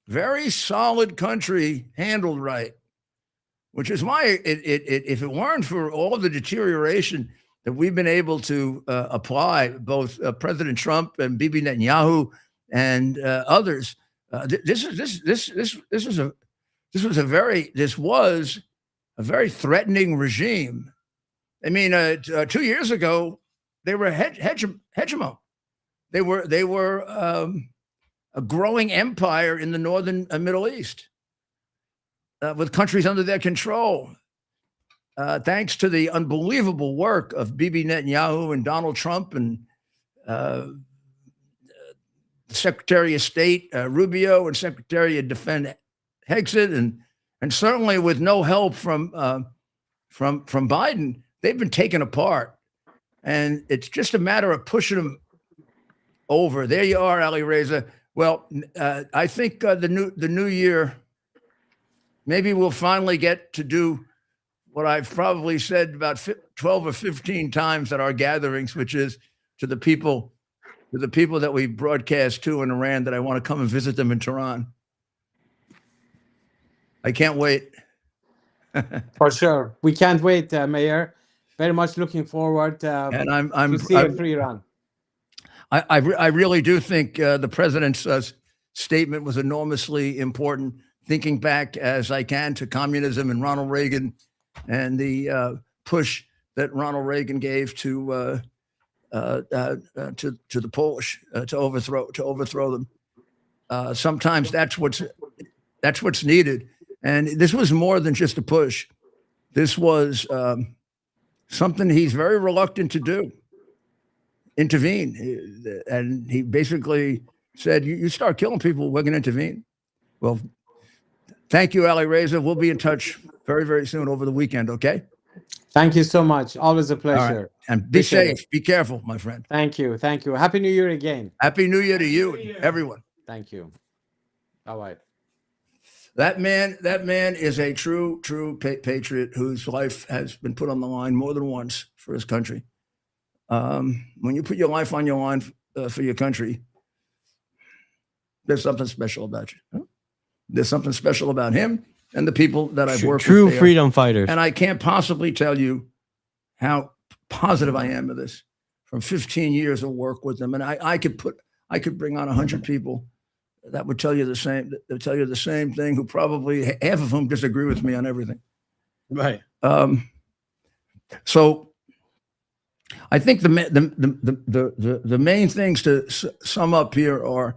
Speaker 1: very solid country handled right, which is why if it weren't for all of the deterioration that we've been able to apply, both President Trump and Bibi Netanyahu and others, this was a very threatening regime. 2 years ago, they were hegemon. They were a growing empire in the northern Middle East, with countries under their control. Thanks to the unbelievable work of Bibi Netanyahu and Donald Trump and Secretary of State Rubio and Secretary of Defense Hexit, and certainly with no help from Biden, they've been taken apart, and it's just a matter of pushing them over. There you are, Ali Reza. Well, I think the new year, maybe we'll finally get to do what I've probably said about 12 or 15 times at our gatherings, which is to the people that we broadcast to in Iran, that I want to come and visit them in Tehran. I can't wait.
Speaker 5: For sure. We can't wait, Mayor. Very much looking forward
Speaker 1: and I'm
Speaker 5: to see you through Iran.
Speaker 1: I really do think the president's statement was enormously important, thinking back as I can to communism and Ronald Reagan and the push that Ronald Reagan gave to the Polish to overthrow them. Sometimes that's what's needed. And this was more than just a push. This was something he's very reluctant to do, intervene. And he basically said, you start killing people, we're going to intervene. Well, thank you, Ali Reza. We'll be in touch very, very soon over the weekend, okay?
Speaker 5: Thank you so much. Always a
Speaker 1: All right.
Speaker 5: pleasure.
Speaker 1: And be
Speaker 5: Appreciate
Speaker 1: safe. Be careful, my friend.
Speaker 5: Thank you. Thank you. Happy New Year again.
Speaker 1: Happy New Year to you and everyone.
Speaker 5: Thank you. Bye-bye.
Speaker 1: That man is a true patriot whose life has been put on the line more than once for his country. When you put your life on your line for your country, there's something special about you. Huh? There's something special about him and the people that I've worked with.
Speaker 2: True
Speaker 1: there.
Speaker 2: freedom fighters.
Speaker 1: And I can't possibly tell you how positive I am of this from 15 years of work with them. And I could bring on 100 people that would tell you the same. They'll tell you the same thing. Who probably half of them disagree with me on everything.
Speaker 2: Right.
Speaker 1: So I think the main things to sum up here are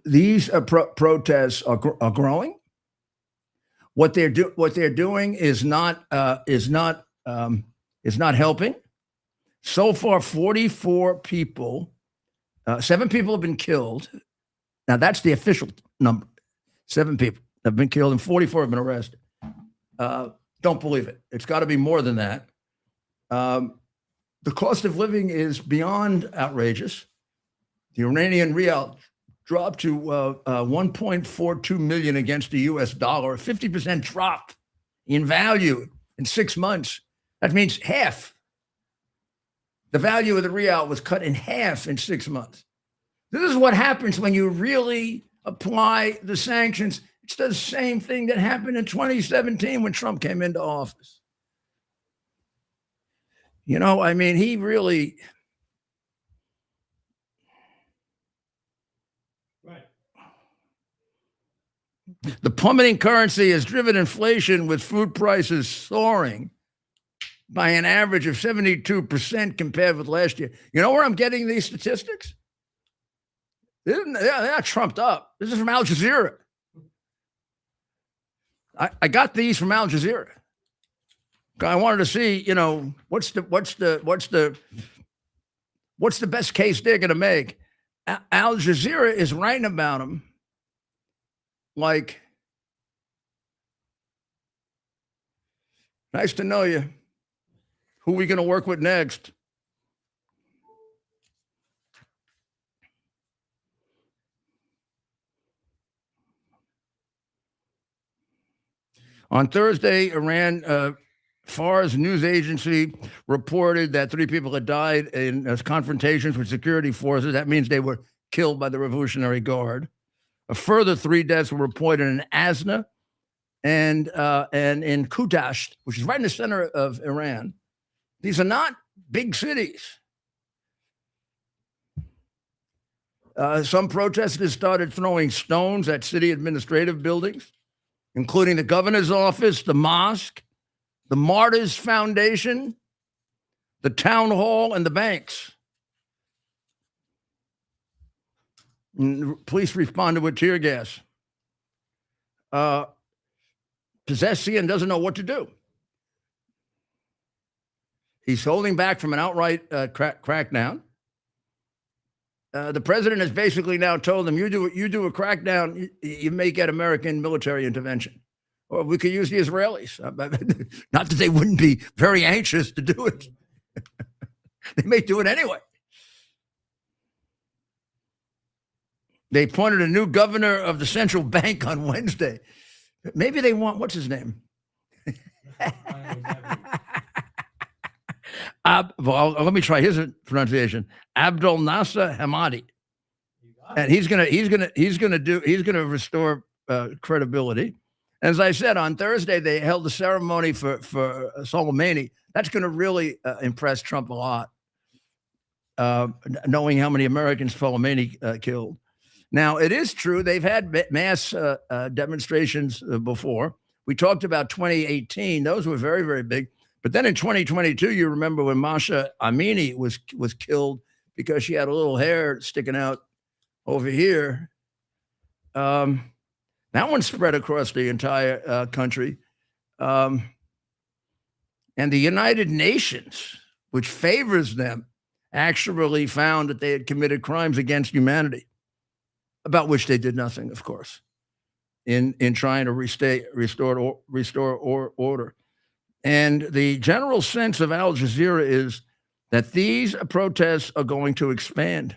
Speaker 1: these protests are growing. What they're doing is not helping. So far, 44 people, 7 people have been killed. Now that's the official number. 7 people have been killed and 44 have been arrested. Don't believe it. It's got to be more than that. The cost of living is beyond outrageous. The Iranian rial dropped to 1.42 million against the US dollar, a 50% drop in value in 6 months. That means half. The value of the rial was cut in half in 6 months. This is what happens when you really apply the sanctions. It's the same thing that happened in 2017 when Trump came into office. You know, I mean, he really... The plummeting currency has driven inflation, with food prices soaring by an average of 72% compared with last year. You know where I'm getting these statistics? They're not trumped up. This is from Al Jazeera. I got these from Al Jazeera. I wanted to see, you know, what's the best case they're going to make. Al Jazeera is writing about them like, nice to know you. Who are we going to work with next? On Thursday, Iran, Fars news agency reported that 3 people had died in confrontations with security forces. That means they were killed by the Revolutionary Guard. A further 3 deaths were reported in Asna and in Kudash, which is right in the center of Iran. These are not big cities. Some protesters started throwing stones at city administrative buildings, including the governor's office, the mosque, the Martyrs Foundation, the town hall, and the banks. And police responded with tear gas. Pezeshkian doesn't know what to do. He's holding back from an outright crackdown. The president has basically now told them, you do a crackdown, you may get American military intervention. Or we could use the Israelis. Not that they wouldn't be very anxious to do it. They may do it anyway. They appointed a new governor of the central bank on Wednesday. Maybe they want, what's his name? Well, let me try his pronunciation. Abdel Nasser Hamadi. And he's gonna restore credibility. As I said, on Thursday, they held a ceremony for Soleimani. That's going to really impress Trump a lot, knowing how many Americans Soleimani killed. Now, it is true they've had mass demonstrations before. We talked about 2018. Those were very, very big. But then in 2022, you remember when Masha Amini was killed because she had a little hair sticking out over here. That one spread across the entire country. And the United Nations, which favors them, actually found that they had committed crimes against humanity, about which they did nothing, of course, in trying to restore order. And the general sense of Al Jazeera is that these protests are going to expand.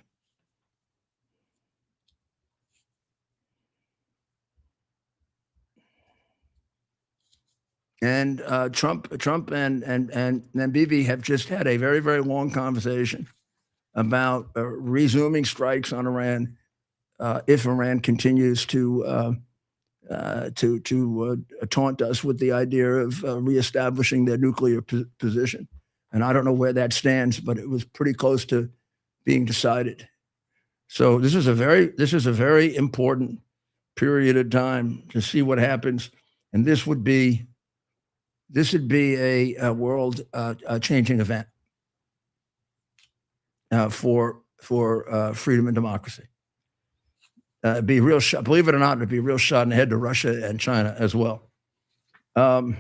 Speaker 1: And Trump and Bibi have just had a very, very long conversation about resuming strikes on Iran if Iran continues to taunt us with the idea of reestablishing their nuclear position. And I don't know where that stands, but it was pretty close to being decided. So this is a very important period of time to see what happens, and this would be a world changing event for freedom and democracy. It'd be a real shot, believe it or not, it'd be a real shot in the head to Russia and China as well. We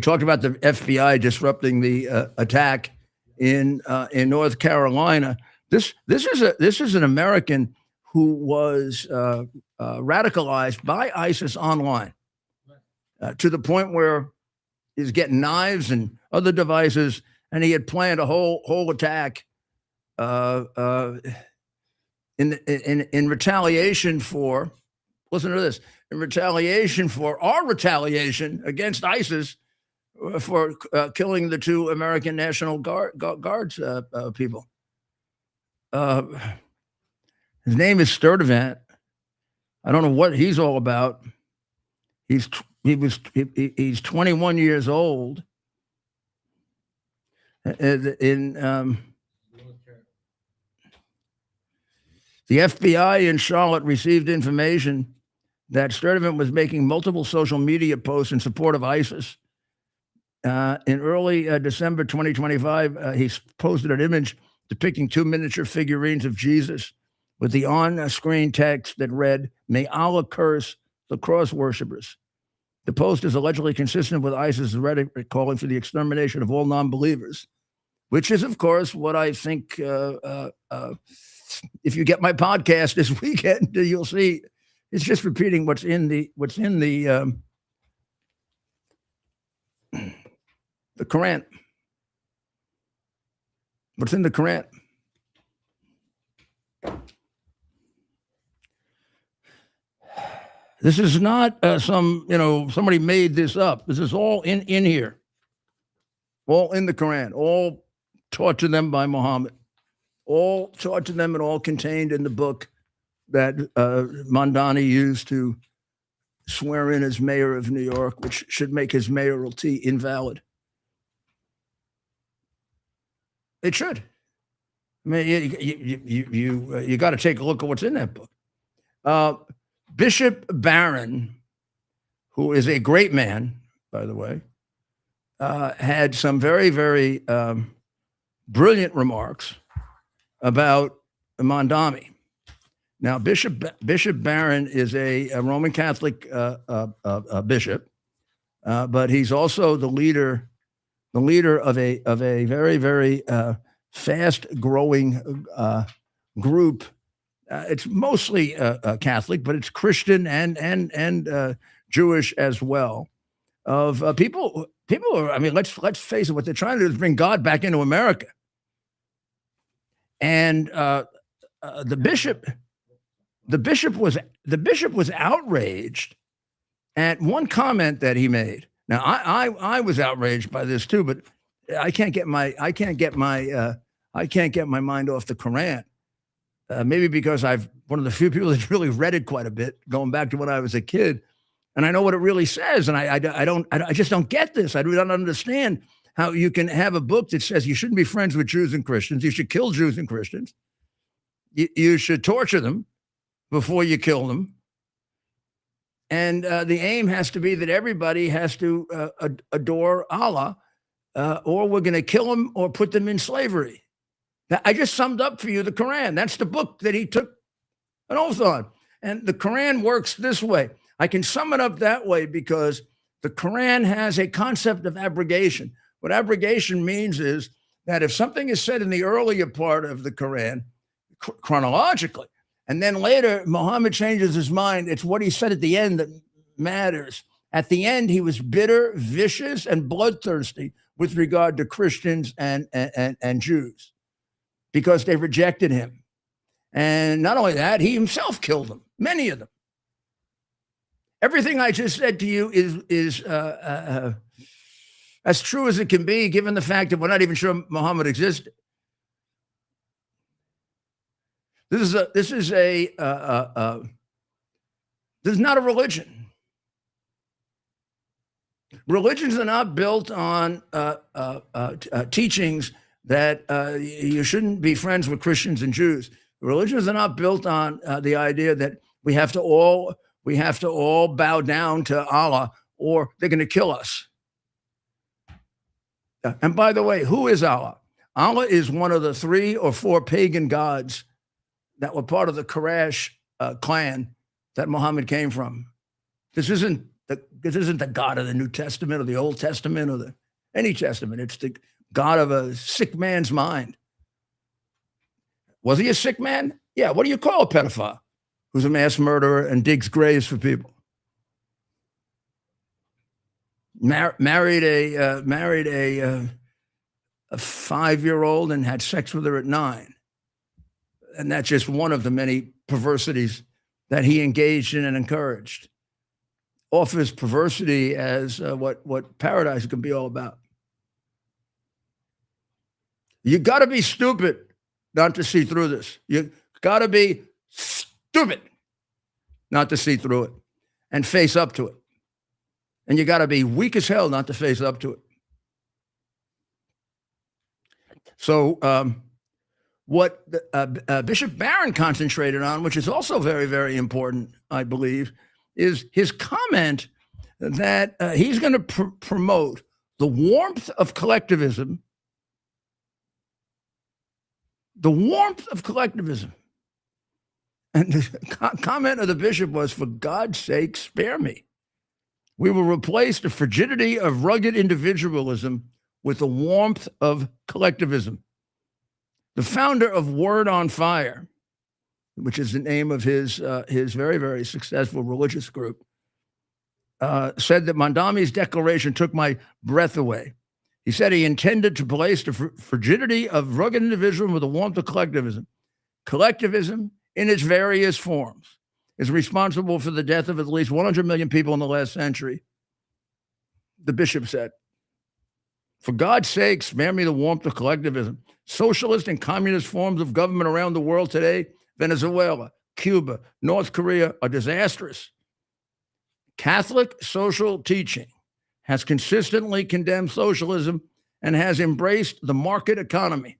Speaker 1: talked about the FBI disrupting the attack in North Carolina. This is an American who was radicalized by ISIS online to the point where he's getting knives and other devices, and he had planned a whole attack in retaliation for, listen to this, in retaliation for our retaliation against ISIS for killing the 2 American National Guards people. His name is Sturdivant. I don't know what he's all about. He's 21 years old. The FBI in Charlotte received information that Sturdivant was making multiple social media posts in support of ISIS. In early December 2025, he posted an image depicting 2 miniature figurines of Jesus with the on-screen text that read, "May Allah curse the cross worshippers." The post is allegedly consistent with ISIS' rhetoric calling for the extermination of all non-believers, which is, of course, what I think. If you get my podcast this weekend, you'll see it's just repeating what's in the Quran. What's in the Quran? This is not somebody made this up. This is all in here, all in the Quran, all taught to them by Muhammad. All taught to them and all contained in the book that Mondani used to swear in as mayor of New York, which should make his mayoralty invalid. It should. I mean, you got to take a look at what's in that book. Bishop Barron, who is a great man, by the way, had some very, very brilliant remarks about Mondani. Now, Bishop Barron is a Roman Catholic bishop, but he's also the leader of a very, very fast-growing group. It's mostly Catholic, but it's Christian and Jewish as well. Of people are. I mean, let's face it. What they're trying to do is bring God back into America. And the bishop was outraged at one comment that he made. Now I was outraged by this too, but I can't get my mind off the Quran. Maybe because I've one of the few people that's really read it quite a bit, going back to when I was a kid, and I know what it really says. And I just don't get this. I don't understand how you can have a book that says you shouldn't be friends with Jews and Christians. You should kill Jews and Christians. You should torture them before you kill them. And the aim has to be that everybody has to adore Allah, or we're going to kill them or put them in slavery. Now, I just summed up for you the Quran. That's the book that he took an oath on. And the Quran works this way. I can sum it up that way because the Quran has a concept of abrogation. What abrogation means is that if something is said in the earlier part of the Quran, chronologically, and then later Muhammad changes his mind, it's what he said at the end that matters. At the end, he was bitter, vicious, and bloodthirsty with regard to Christians and Jews because they rejected him. And not only that, he himself killed them, many of them. Everything I just said to you is as true as it can be, given the fact that we're not even sure Muhammad existed. This is not a religion. Religions are not built on teachings that you shouldn't be friends with Christians and Jews. Religions are not built on the idea that we have to all bow down to Allah or they're going to kill us. And by the way, who is Allah? Allah is one of the 3 or 4 pagan gods that were part of the Quraysh clan that Muhammad came from. This isn't the God of the New Testament or the Old Testament or any testament. It's the God of a sick man's mind. Was he a sick man? Yeah. What do you call a pedophile who's a mass murderer and digs graves for people? Married a 5-year-old and had sex with her at 9. And that's just one of the many perversities that he engaged in and encouraged. Offers perversity as what paradise can be all about. You got to be stupid not to see through this. You got to be stupid not to see through it and face up to it. And you got to be weak as hell not to face up to it. So what Bishop Barron concentrated on, which is also very, very important, I believe, is his comment that he's going to promote the warmth of collectivism. The warmth of collectivism. And the comment of the bishop was, for God's sake, spare me. We will replace the frigidity of rugged individualism with the warmth of collectivism. The founder of Word on Fire, which is the name of his very, very successful religious group, said that Mondami's declaration took my breath away. He said he intended to place the frigidity of rugged individualism with the warmth of collectivism. Collectivism, in its various forms, is responsible for the death of at least 100 million people in the last century. The bishop said, for God's sake, spare me the warmth of collectivism. Socialist and communist forms of government around the world today, Venezuela, Cuba, North Korea, are disastrous. Catholic social teaching has consistently condemned socialism and has embraced the market economy,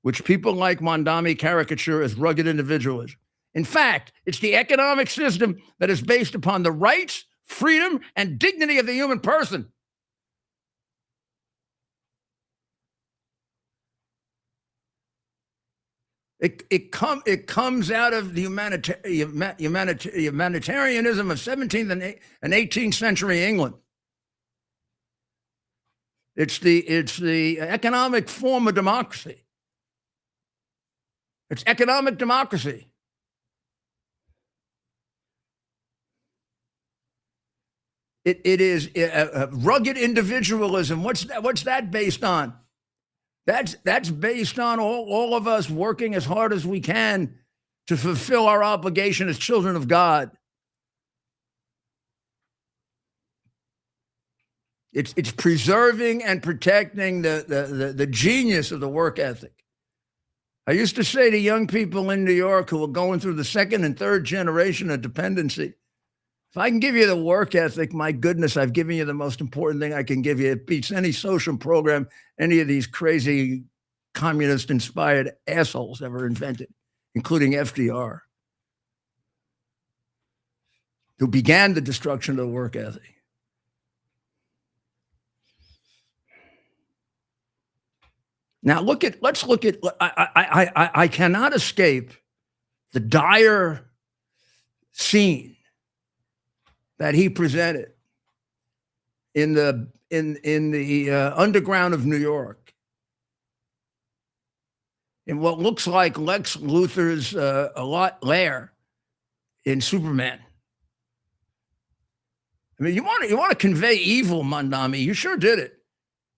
Speaker 1: which people like Mondami caricature as rugged individualism. In fact, it's the economic system that is based upon the rights, freedom, and dignity of the human person. It comes out of the humanitarianism of 17th and 18th century England. It's the economic form of democracy. It's economic democracy. It is rugged individualism. What's that based on? That's based on all of us working as hard as we can to fulfill our obligation as children of God. It's preserving and protecting the genius of the work ethic. I used to say to young people in New York who are going through the 2nd and 3rd generation of dependency, if I can give you the work ethic, my goodness, I've given you the most important thing I can give you. It beats any social program any of these crazy communist-inspired assholes ever invented, including FDR, who began the destruction of the work ethic. Now let's look at, I cannot escape the dire scene that he presented in the underground of New York, in what looks like Lex Luthor's lair in Superman. I mean, you want to convey evil, Mandami. You sure did it.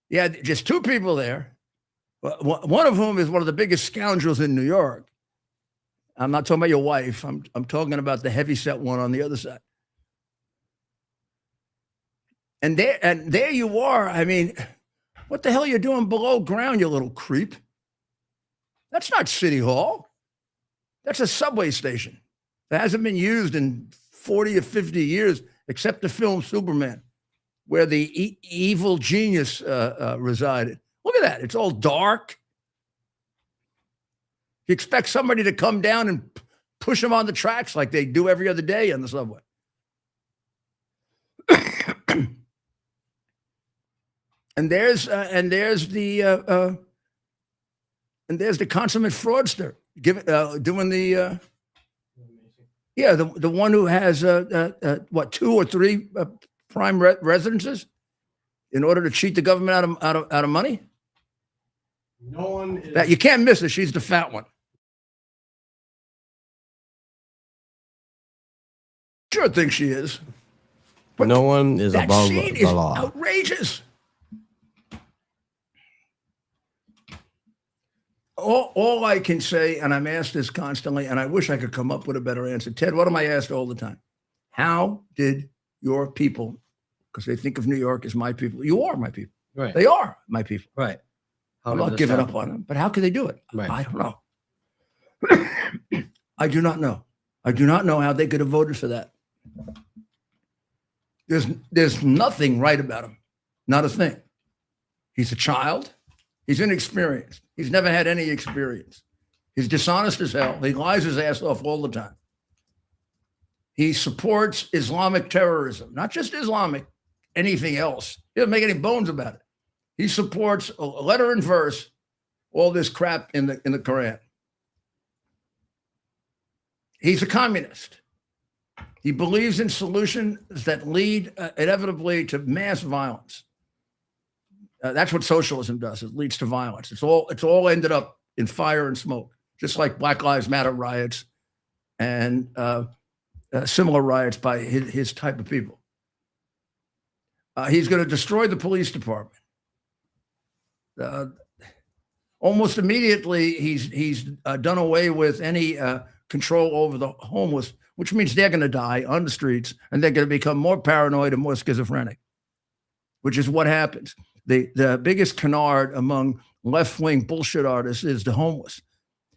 Speaker 1: You had just two people there, one of whom is one of the biggest scoundrels in New York. I'm not talking about your wife. I'm talking about the heavyset one on the other side. And there you are. I mean, what the hell are you doing below ground, you little creep? That's not City Hall. That's a subway station that hasn't been used in 40 or 50 years, except the film Superman, where the evil genius resided. Look at that. It's all dark. You expect somebody to come down and push them on the tracks like they do every other day on the subway. And there's the consummate fraudster doing the the one who has what, 2 or 3 prime residences in order to cheat the government out of money.
Speaker 2: No one is,
Speaker 1: That you can't miss her. She's the fat one. Sure think she is. But
Speaker 2: no one is
Speaker 1: that
Speaker 2: above
Speaker 1: scene
Speaker 2: the
Speaker 1: is
Speaker 2: law.
Speaker 1: outrageous. All I can say, and I'm asked this constantly, and I wish I could come up with a better answer. Ted, what am I asked all the time? How did your people, because they think of New York as my people, you are my people.
Speaker 2: Right.
Speaker 1: They are my people.
Speaker 2: Right.
Speaker 1: I'm not giving up on them, but how can they do it?
Speaker 2: Right.
Speaker 1: I don't know. I do not know. I do not know how they could have voted for that. There's nothing right about him. Not a thing. He's a child. He's inexperienced. He's never had any experience. He's dishonest as hell. He lies his ass off all the time. He supports Islamic terrorism, not just Islamic, anything else. He doesn't make any bones about it. He supports a letter and verse, all this crap in the Quran. He's a communist. He believes in solutions that lead inevitably to mass violence. That's what socialism does. It leads to violence. It's all ended up in fire and smoke, just like Black Lives Matter riots and similar riots by his type of people. He's going to destroy the police department. Almost immediately, he's done away with any control over the homeless, which means they're going to die on the streets and they're going to become more paranoid and more schizophrenic, which is what happens. The biggest canard among left-wing bullshit artists is the homeless.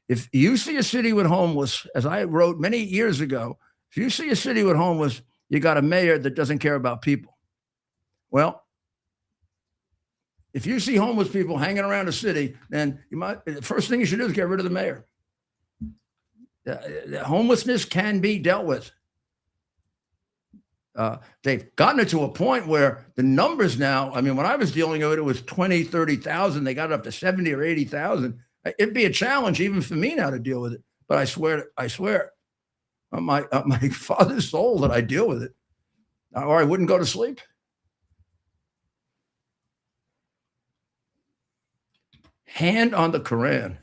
Speaker 1: If you see a city with homeless, as I wrote many years ago, if you see a city with homeless, you got a mayor that doesn't care about people. Well, if you see homeless people hanging around a city, then the first thing you should do is get rid of the mayor. Homelessness can be dealt with. They've gotten it to a point where the numbers now, I mean, when I was dealing with it, it was 20, 30,000. They got it up to 70 or 80,000. It'd be a challenge even for me now to deal with it. But I swear on my father's soul that I deal with it, or I wouldn't go to sleep. Hand on the Quran.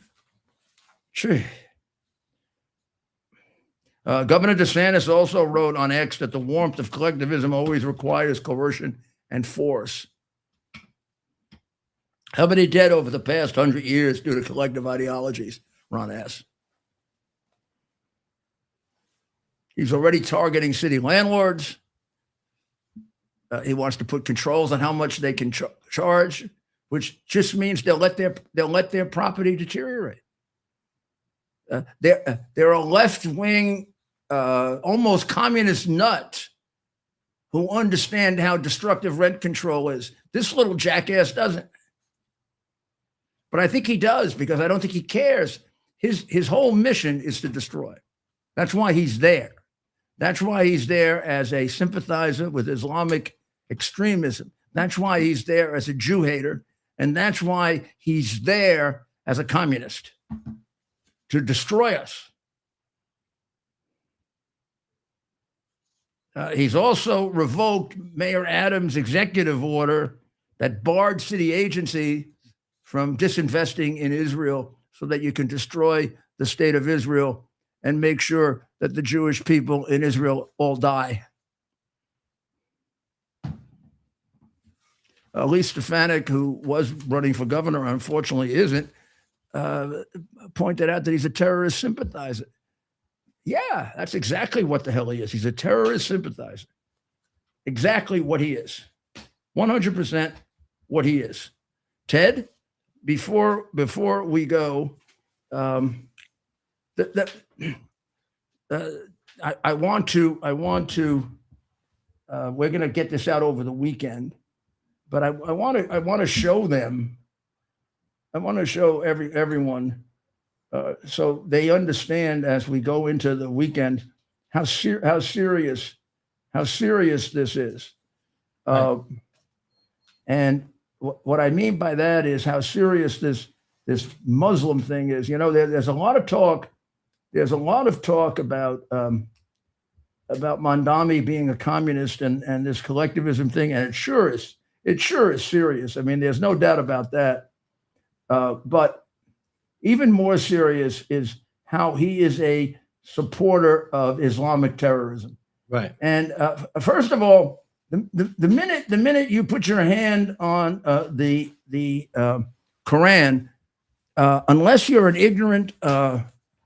Speaker 1: Gee. Governor DeSantis also wrote on X that the warmth of collectivism always requires coercion and force. How many dead over the past 100 years due to collective ideologies? Ron asks. He's already targeting city landlords. He wants to put controls on how much they can charge, which just means they'll let their property deteriorate. They're a left-wing, almost communist nut who understand how destructive rent control is. This little jackass doesn't. But I think he does, because I don't think he cares. His whole mission is to destroy. That's why he's there. That's why he's there as a sympathizer with Islamic extremism. That's why he's there as a Jew hater. And that's why he's there as a communist, to destroy us. He's also revoked Mayor Adams' executive order that barred city agency from disinvesting in Israel so that you can destroy the state of Israel and make sure that the Jewish people in Israel all die. Lee Stefanik, who was running for governor, unfortunately isn't, pointed out that he's a terrorist sympathizer. Yeah, that's exactly what the hell he is. He's a terrorist sympathizer. Exactly what he is. 100% what he is. Ted, before we go, I want to. We're going to get this out over the weekend, but I want to show them. I want to show everyone so they understand as we go into the weekend how serious this is.
Speaker 2: Right.
Speaker 1: And what I mean by that is how serious this Muslim thing is. You know, there's a lot of talk. There's a lot of talk about Mondami being a communist and this collectivism thing, and it sure is serious. I mean, there's no doubt about that. But even more serious is how he is a supporter of Islamic terrorism.
Speaker 2: Right.
Speaker 1: And first of all, the minute you put your hand on the Quran, unless you're an ignorant,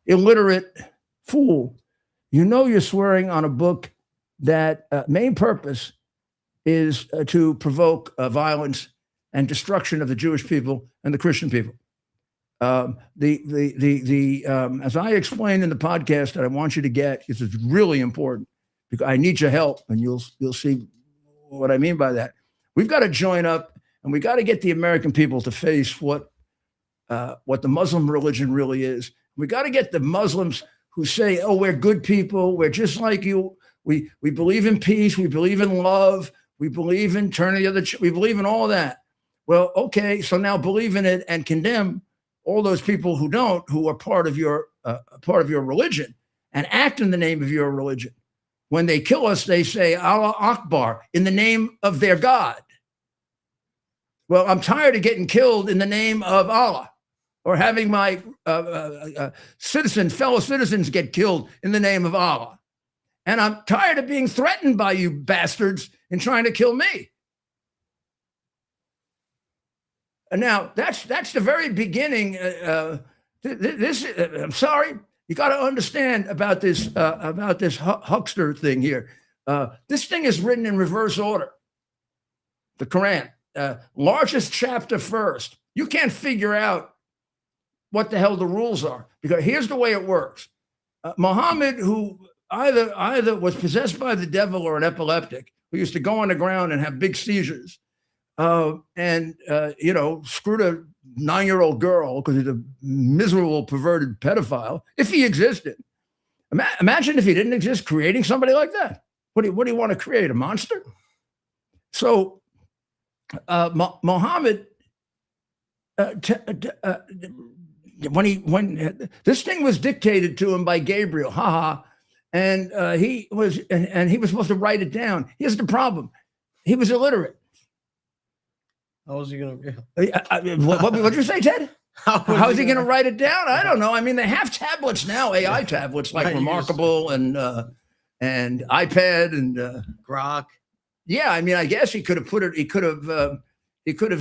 Speaker 1: illiterate fool, you know you're swearing on a book that main purpose is to provoke violence and destruction of the Jewish people and the Christian people. As I explained in the podcast that I want you to get, this is really important because I need your help, and you'll see what I mean by that. We've got to join up, and we got to get the American people to face what the Muslim religion really is. We got to get the Muslims who say, "Oh, we're good people. We're just like you. We believe in peace. We believe in love. We believe in turning the other. We believe in all that." Well, okay, so now believe in it and condemn all those people who don't, who are part of your religion, and act in the name of your religion. When they kill us, they say Allah Akbar in the name of their God. Well, I'm tired of getting killed in the name of Allah, or having my fellow citizens get killed in the name of Allah. And I'm tired of being threatened by you bastards in trying to kill me. And now that's the very beginning. I'm sorry, you got to understand about this huckster thing here. This thing is written in reverse order. The Quran, largest chapter first. You can't figure out what the hell the rules are, because here's the way it works. Muhammad, who either was possessed by the devil or an epileptic, who used to go on the ground and have big seizures, and screwed a 9-year-old girl because he's a miserable, perverted pedophile, if he existed. Imagine if he didn't exist, creating somebody like that. What do you want to create, a monster? So Muhammad, when this thing was dictated to him by Gabriel, and he was supposed to write it down. Here's the problem: he was illiterate.
Speaker 2: How was he going to?
Speaker 1: What did you say, Ted? How is he going to write it down? I don't know. I mean, they have tablets now, AI tablets like Remarkable and iPad and
Speaker 2: Grok.
Speaker 1: Yeah, I mean, I guess he could have put it. He could have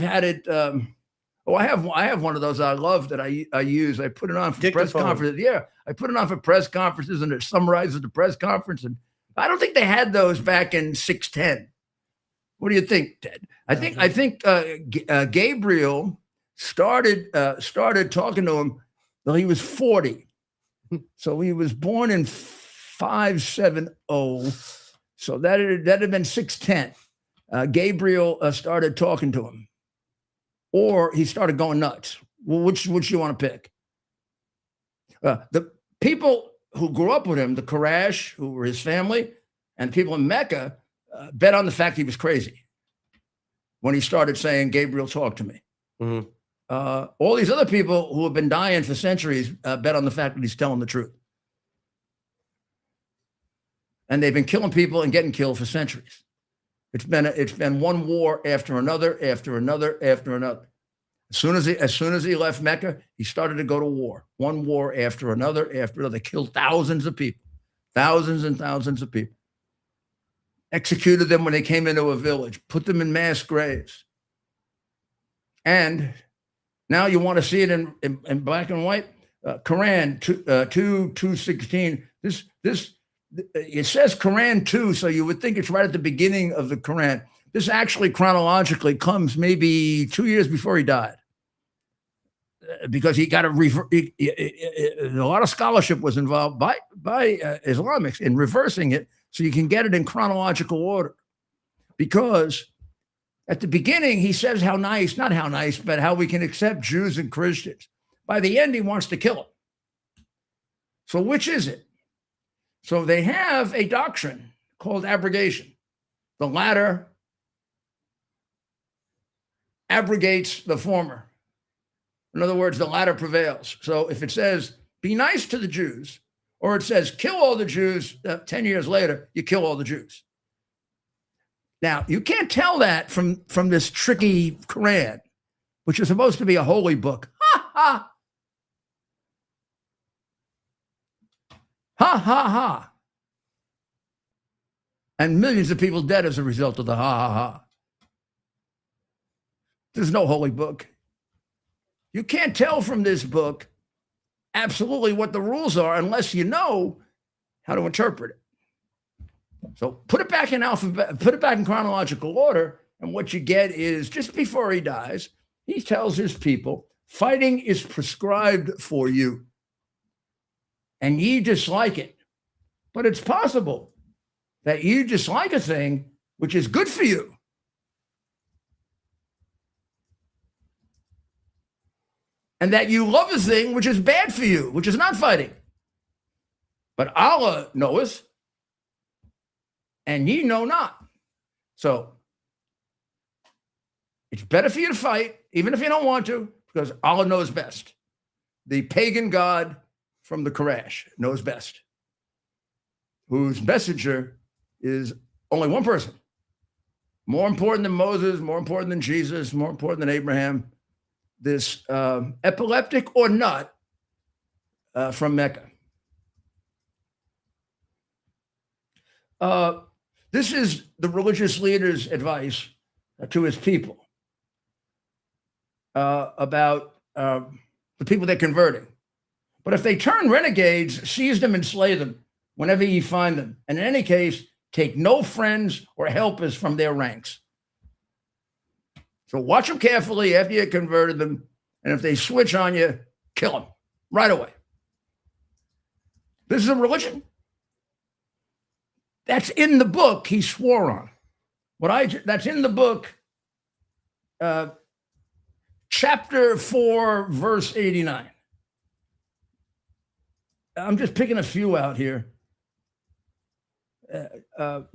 Speaker 1: had it. I have one of those I love that I use. I put it on for press conferences. Yeah, I put it on for press conferences, and it summarizes the press conference. And I don't think they had those back in 610. What do you think, Ted? I think Gabriel started talking to him when he was 40. So he was born in 570. So that'd have been 610. Gabriel started talking to him, or he started going nuts. Well, which you want to pick? The people who grew up with him, the Quraysh, who were his family, and people in Mecca, bet on the fact he was crazy when he started saying, "Gabriel, talk to me."
Speaker 2: Mm-hmm.
Speaker 1: All these other people who have been dying for centuries bet on the fact that he's telling the truth. And they've been killing people and getting killed for centuries. It's been one war after another, after another, after another. As soon as he left Mecca, he started to go to war. One war after another, after another. They killed thousands of people, thousands and thousands of people. Executed them when they came into a village, put them in mass graves. And now you want to see it in black and white. Quran 2:16. This it says Quran 2, so you would think it's right at the beginning of the Quran. This actually chronologically comes maybe 2 years before he died, because he got a lot of scholarship was involved by Islamics in reversing it, so you can get it in chronological order. Because at the beginning he says how nice, not how nice, but how we can accept Jews and Christians. By the end, he wants to kill them. So which is it? So they have a doctrine called abrogation. The latter abrogates the former. In other words, the latter prevails. So if it says, be nice to the Jews, or it says, kill all the Jews, 10 years later, you kill all the Jews. Now, you can't tell that from this tricky Quran, which is supposed to be a holy book. Ha, ha. Ha, ha, ha. And millions of people dead as a result of the ha, ha, ha. There's no holy book. You can't tell from this book absolutely what the rules are unless you know how to interpret it. So put it back in alphabet, put it back in chronological order, and what you get is just before he dies, he tells his people, fighting is prescribed for you, and ye dislike it. But it's possible that you dislike a thing which is good for you. And that you love a thing which is bad for you, which is not fighting. But Allah knoweth, and ye know not. So it's better for you to fight, even if you don't want to, because Allah knows best. The pagan god from the Quraysh knows best, whose messenger is only one person. More important than Moses, more important than Jesus, more important than Abraham. This epileptic or not from Mecca. This is the religious leader's advice to his people about the people they're converting. But if they turn renegades, seize them and slay them whenever you find them. And in any case, take no friends or helpers from their ranks. So watch them carefully after you converted them. And if they switch on you, kill them right away. This is a religion. That's in the book he swore on. That's in the book, chapter 4, verse 89. I'm just picking a few out here. How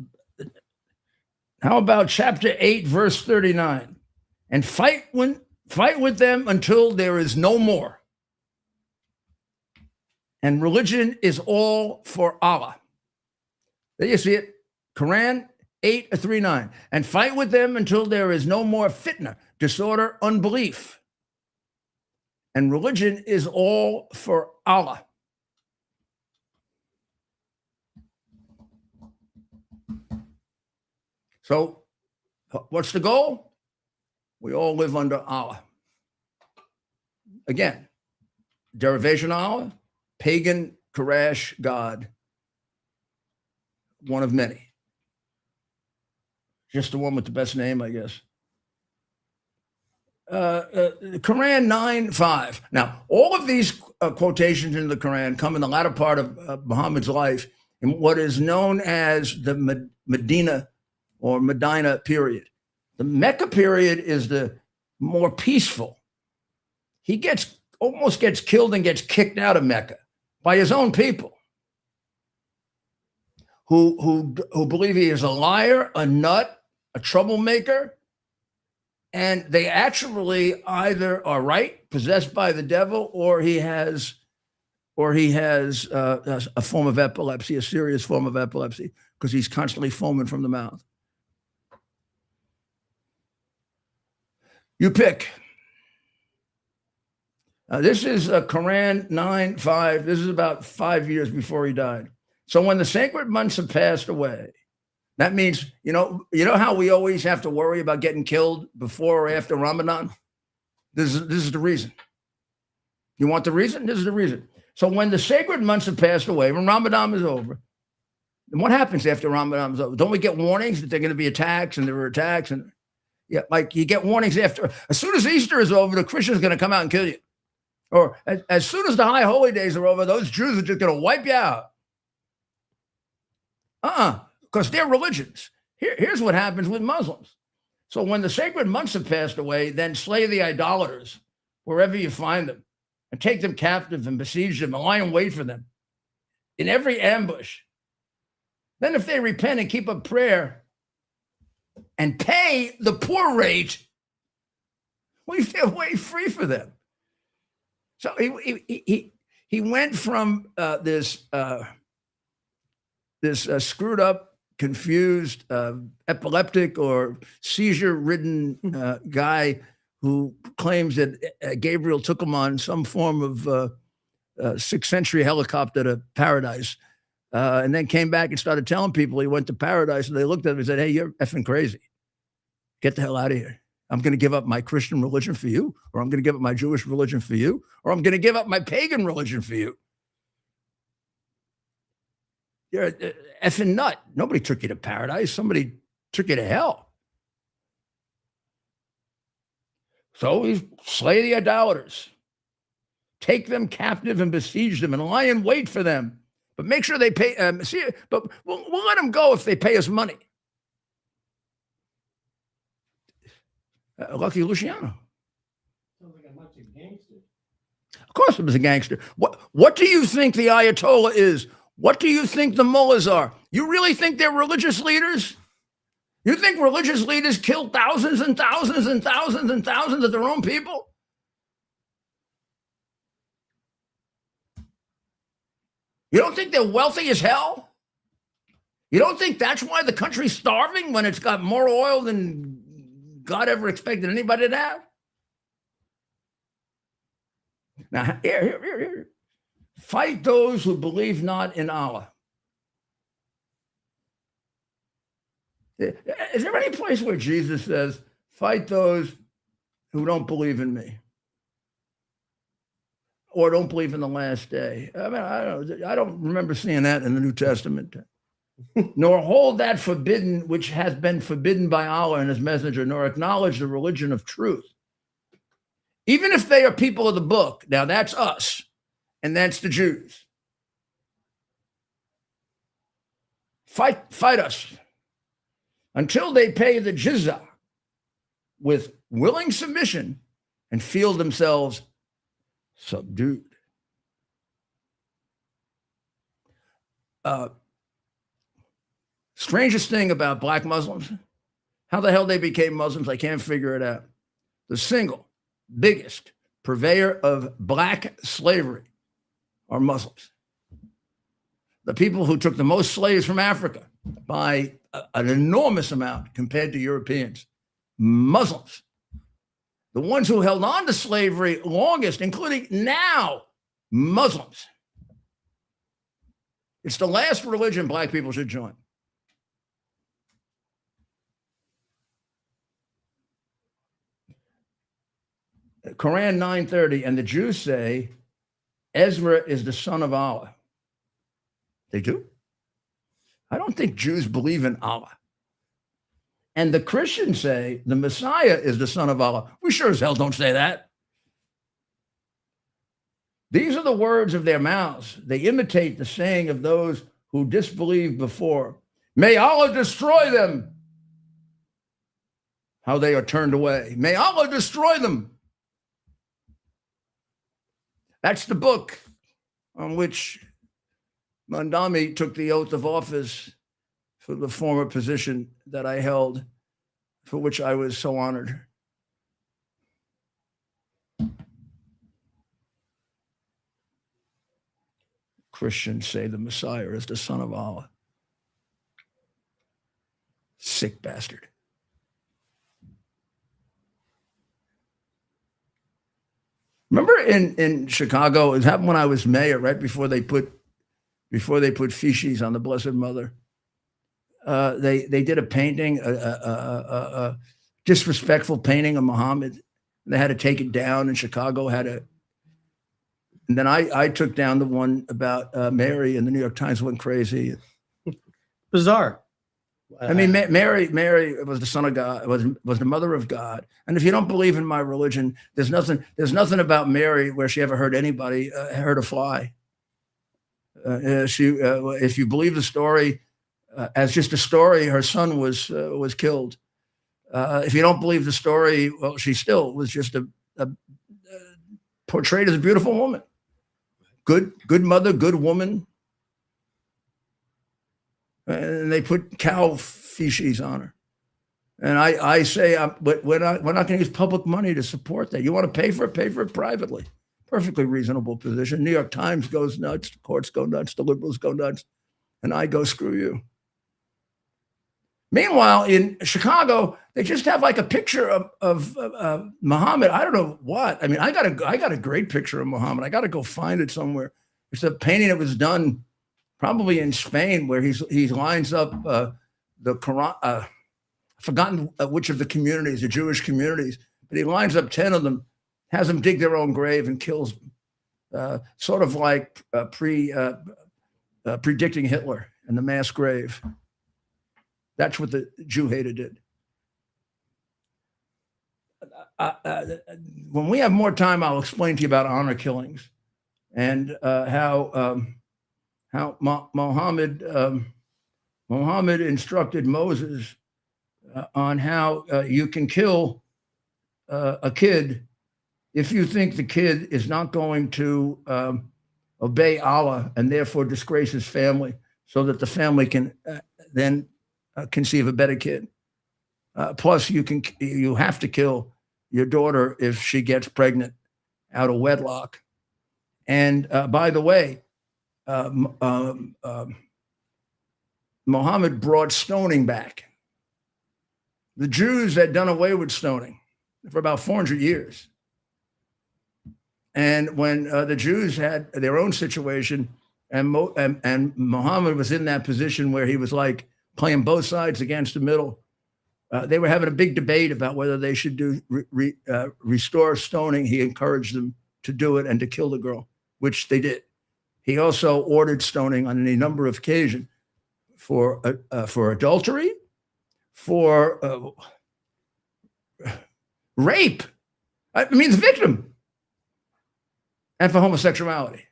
Speaker 1: about chapter 8, verse 39? And fight with them until there is no more. And religion is all for Allah. There you see it. Quran 8:39. And fight with them until there is no more fitna, disorder, unbelief. And religion is all for Allah. So what's the goal? We all live under Allah. Again, derivation of Allah, pagan Quraysh god, one of many. Just the one with the best name, I guess. Quran 9:5. Now, all of these quotations in the Quran come in the latter part of Muhammad's life in what is known as the Medina or Medina period. The Mecca period is the more peaceful. He almost gets killed and gets kicked out of Mecca by his own people who believe he is a liar, a nut, a troublemaker, and they actually either are right, possessed by the devil, or he has a form of epilepsy, a serious form of epilepsy, because he's constantly foaming from the mouth. You pick. This is Quran 9:5. This is about 5 years before he died. So when the sacred months have passed away, that means, you know how we always have to worry about getting killed before or after Ramadan? This is the reason. You want the reason? This is the reason. So when the sacred months have passed away, when Ramadan is over, then what happens after Ramadan is over? Don't we get warnings that there are going to be attacks, and there were attacks? And yeah, like you get warnings after. As soon as Easter is over, the Christian's going to come out and kill you. Or as soon as the high holy days are over, those Jews are just going to wipe you out. Because they're religions. Here's what happens with Muslims. So when the sacred months have passed away, then slay the idolaters wherever you find them, and take them captive and besiege them and lie in wait for them in every ambush. Then if they repent and keep up prayer and pay the poor rate, we feel way free for them. So he went from this screwed up, confused, epileptic or seizure-ridden guy who claims that Gabriel took him on some form of 6th century helicopter to paradise, and then came back and started telling people he went to paradise, and they looked at him and said, "Hey, you're effing crazy. Get the hell out of here. I'm going to give up my Christian religion for you, or I'm going to give up my Jewish religion for you, or I'm going to give up my pagan religion for you. You're an effing nut. Nobody took you to paradise. Somebody took you to hell." So he slay the idolaters, take them captive and besiege them and lie in wait for them. But make sure they pay, but we'll let them go if they pay us money. Lucky Luciano.
Speaker 2: Sounds like a bunch of gangsters.
Speaker 1: Of course it was a gangster. What do you think the Ayatollah is? What do you think the mullahs are? You really think they're religious leaders? You think religious leaders kill thousands and thousands and thousands and thousands of their own people? You don't think they're wealthy as hell? You don't think that's why the country's starving when it's got more oil than God ever expected anybody to have? Now, here. Fight those who believe not in Allah. Is there any place where Jesus says, fight those who don't believe in me or don't believe in the last day? I mean, I don't remember seeing that in the New Testament. Nor hold that forbidden which has been forbidden by Allah and his messenger, nor acknowledge the religion of truth. Even if they are people of the book, now that's us, and that's the Jews. Fight us until they pay the jizya with willing submission and feel themselves subdued. Strangest thing about black Muslims, how the hell they became Muslims, I can't figure it out. The single biggest purveyor of black slavery are Muslims. The people who took the most slaves from Africa by an enormous amount compared to Europeans, Muslims. The ones who held on to slavery longest, including now, Muslims. It's the last religion black people should join. Quran 9:30, and the Jews say Ezra is the son of Allah. They do? I don't think Jews believe in Allah. And the Christians say the Messiah is the son of Allah. We sure as hell don't say that. These are the words of their mouths. They imitate the saying of those who disbelieved before. May Allah destroy them. How they are turned away. May Allah destroy them. That's the book on which Mandami took the oath of office for the former position that I held, for which I was so honored. Christians say the Messiah is the son of Allah. Sick bastard. Remember in Chicago, it happened when I was mayor, right before they put feces on the Blessed Mother. They did a painting, a disrespectful painting of Muhammad. And they had to take it down, and Chicago had to. And then I took down the one about Mary, and the New York Times went crazy.
Speaker 2: Bizarre.
Speaker 1: I mean, Mary was the son of God, was the mother of God. And if you don't believe in my religion, there's nothing about Mary where she ever hurt anybody, hurt a fly. If you believe the story as just a story, her son was killed. If you don't believe the story, well, she still was just portrayed as a beautiful woman, good mother, good woman. And they put cow feces on her. And I say, but we're not going to use public money to support that. You want to pay for it privately. Perfectly reasonable position. New York Times goes nuts. The courts go nuts. The liberals go nuts. And I go, screw you. Meanwhile, in Chicago, they just have like a picture of Muhammad. I don't know what. I mean, I got a great picture of Muhammad. I got to go find it somewhere. It's a painting that was done probably in Spain, where he lines up the Quran. I've forgotten which of the communities, the Jewish communities, but he lines up 10 of them, has them dig their own grave, and kills them, sort of like predicting Hitler and the mass grave. That's what the Jew hater did. When we have more time, I'll explain to you about honor killings and how Muhammad instructed Moses on how you can kill a kid if you think the kid is not going to obey Allah and therefore disgrace his family, so that the family can then conceive a better kid. Plus, you have to kill your daughter if she gets pregnant out of wedlock. And by the way, Muhammad brought stoning back. The Jews had done away with stoning for about 400 years. And when the Jews had their own situation, and Muhammad was in that position where he was like playing both sides against the middle, they were having a big debate about whether they should do restore stoning. He encouraged them to do it and to kill the girl, which they did. He also ordered stoning on any number of occasions for adultery, for rape. I mean, the victim, and for homosexuality.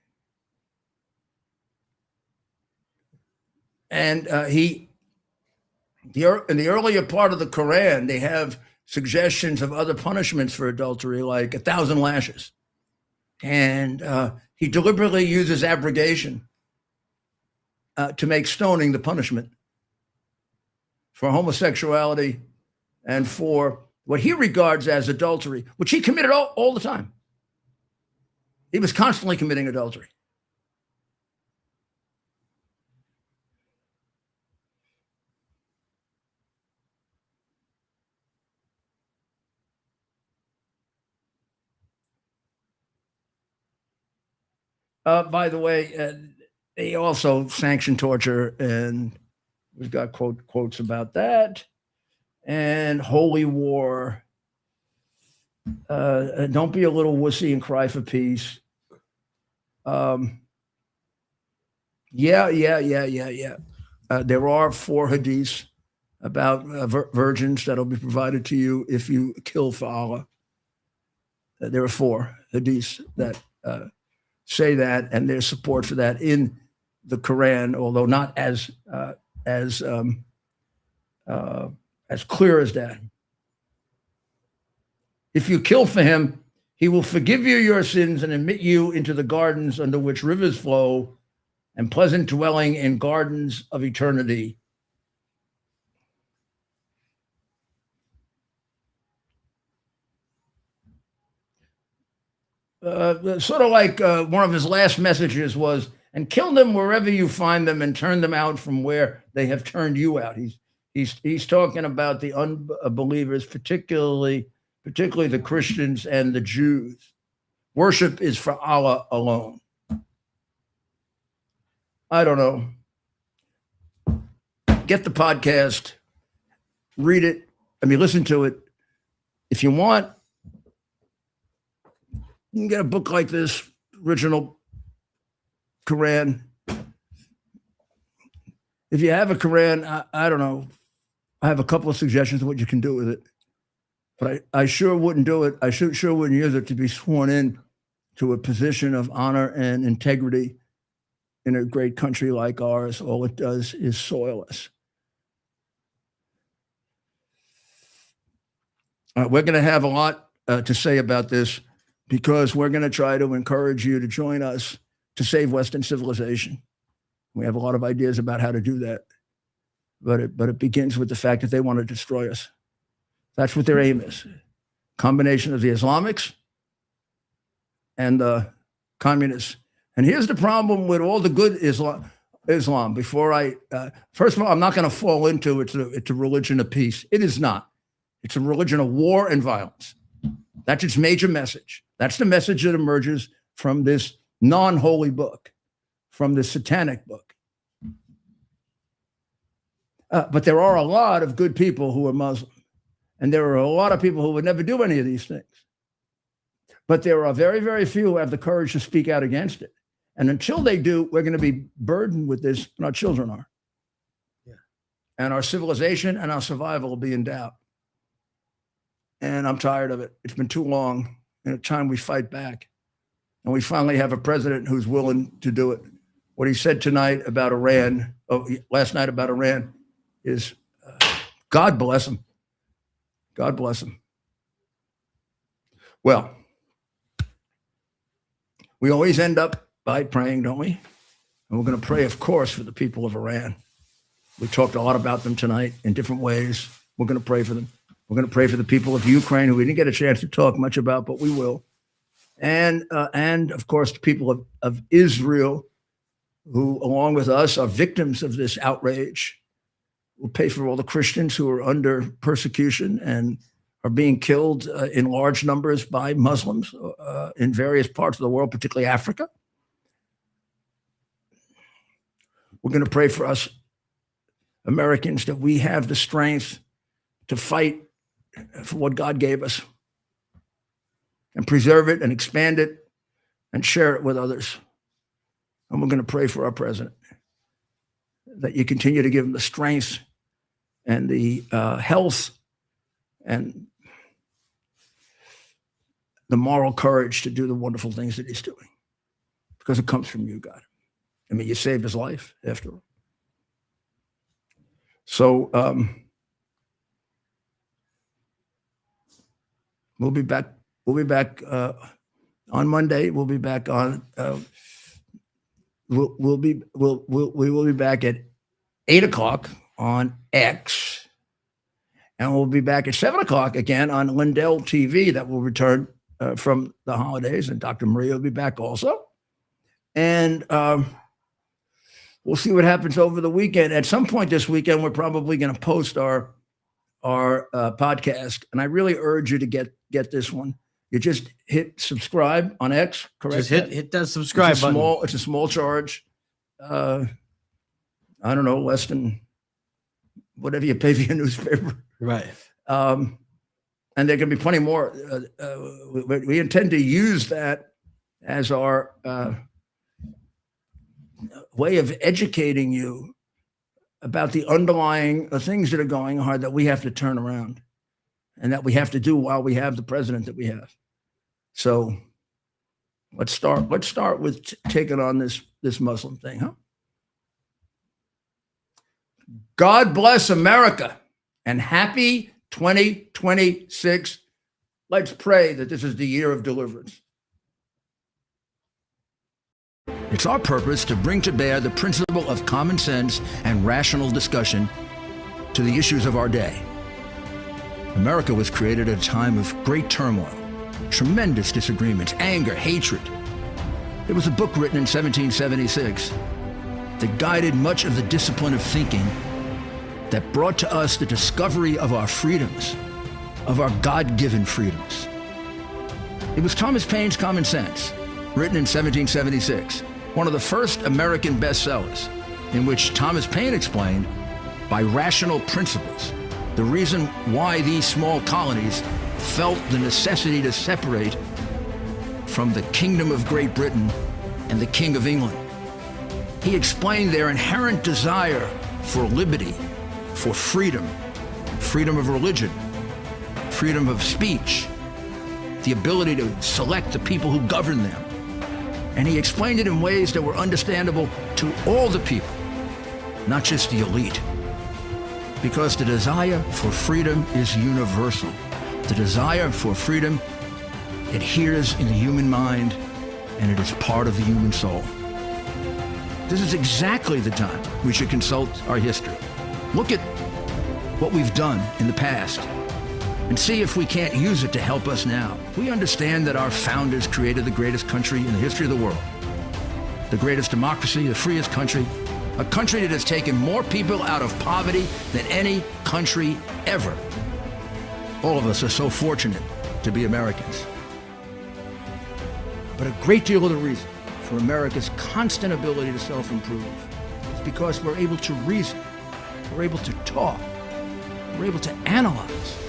Speaker 1: And in the earlier part of the Quran, they have suggestions of other punishments for adultery, like 1,000 lashes. And he deliberately uses abrogation to make stoning the punishment for homosexuality and for what he regards as adultery, which he committed all the time. He was constantly committing adultery. By the way, they also sanction torture, and we've got quotes about that. And holy war. Don't be a little wussy and cry for peace. Yeah. There are 4 hadiths about virgins that'll be provided to you if you kill for Allah. There are 4 hadiths that say that, and there's support for that in the Quran, although not as clear as that. If you kill for him, he will forgive you your sins and admit you into the gardens under which rivers flow, and pleasant dwelling in gardens of eternity. Sort of like one of his last messages was, and kill them wherever you find them and turn them out from where they have turned you out. He's talking about the unbelievers, particularly the Christians and the Jews. Worship is for Allah alone. I don't know. Get the podcast, read it. I mean, listen to it. If you want You can get a book like this, original Quran. If you have a Quran, I don't know. I have a couple of suggestions of what you can do with it. But I sure wouldn't do it. I sure wouldn't use it to be sworn in to a position of honor and integrity in a great country like ours. All it does is soil us. We're going to have a lot to say about this because we're going to try to encourage you to join us to save Western civilization. We have a lot of ideas about how to do that. But it begins with the fact that they want to destroy us. That's what their aim is. Combination of the Islamics and the communists. And here's the problem with all the good Islam. First of all, I'm not going to fall into it's a religion of peace. It is not. It's a religion of war and violence. That's its major message. That's the message that emerges from this non-holy book, from this satanic book. But there are a lot of good people who are Muslim. And there are a lot of people who would never do any of these things. But there are very, very few who have the courage to speak out against it. And until they do, we're going to be burdened with this, and our children are. Yeah. And our civilization and our survival will be in doubt. And I'm tired of it. It's been too long. And it's time we fight back. And we finally have a president who's willing to do it. What he said tonight about Iran, last night about Iran, is God bless him. God bless him. Well, we always end up by praying, don't we? And we're going to pray, of course, for the people of Iran. We talked a lot about them tonight in different ways. We're going to pray for them. We're going to pray for the people of Ukraine, who we didn't get a chance to talk much about, but we will. And of course, the people of Israel, who, along with us, are victims of this outrage. We'll pay for all the Christians who are under persecution and are being killed in large numbers by Muslims in various parts of the world, particularly Africa. We're going to pray for us Americans that we have the strength to fight for what God gave us and preserve it and expand it and share it with others. And we're going to pray for our president, that you continue to give him the strength and the health and the moral courage to do the wonderful things that he's doing, because it comes from you, God. I mean, you saved his life after all. So we'll be back. We'll be back on Monday. We'll be back on. We will be back at 8:00 on X, and we'll be back at 7:00 again on Lindell TV. That will return from the holidays, and Dr. Maria will be back also. And we'll see what happens over the weekend. At some point this weekend, we're probably going to post our podcast, and I really urge you to get this one. You just hit subscribe on X, correct?
Speaker 2: Just hit that subscribe button.
Speaker 1: It's a small charge. I don't know, less than whatever you pay for your newspaper.
Speaker 2: Right.
Speaker 1: And there can be plenty more. We intend to use that as our way of educating you about the underlying things that are going on that we have to turn around and that we have to do while we have the president that we have. So let's start with taking on this Muslim thing, huh? God bless America and happy 2026. Let's pray that this is the year of deliverance.
Speaker 6: It's our purpose to bring to bear the principle of common sense and rational discussion to the issues of our day. America was created at a time of great turmoil, tremendous disagreements, anger, hatred. There was a book written in 1776 that guided much of the discipline of thinking that brought to us the discovery of our freedoms, of our God-given freedoms. It was Thomas Paine's Common Sense, written in 1776, one of the first American bestsellers, in which Thomas Paine explained, by rational principles, the reason why these small colonies felt the necessity to separate from the Kingdom of Great Britain and the King of England. He explained their inherent desire for liberty, for freedom, freedom of religion, freedom of speech, the ability to select the people who govern them. And he explained it in ways that were understandable to all the people, not just the elite. Because the desire for freedom is universal. The desire for freedom adheres in the human mind, and it is part of the human soul. This is exactly the time we should consult our history. Look at what we've done in the past and see if we can't use it to help us now. We understand that our founders created the greatest country in the history of the world, the greatest democracy, the freest country, a country that has taken more people out of poverty than any country ever. All of us are so fortunate to be Americans. But a great deal of the reason for America's constant ability to self-improve is because we're able to reason, we're able to talk, we're able to analyze,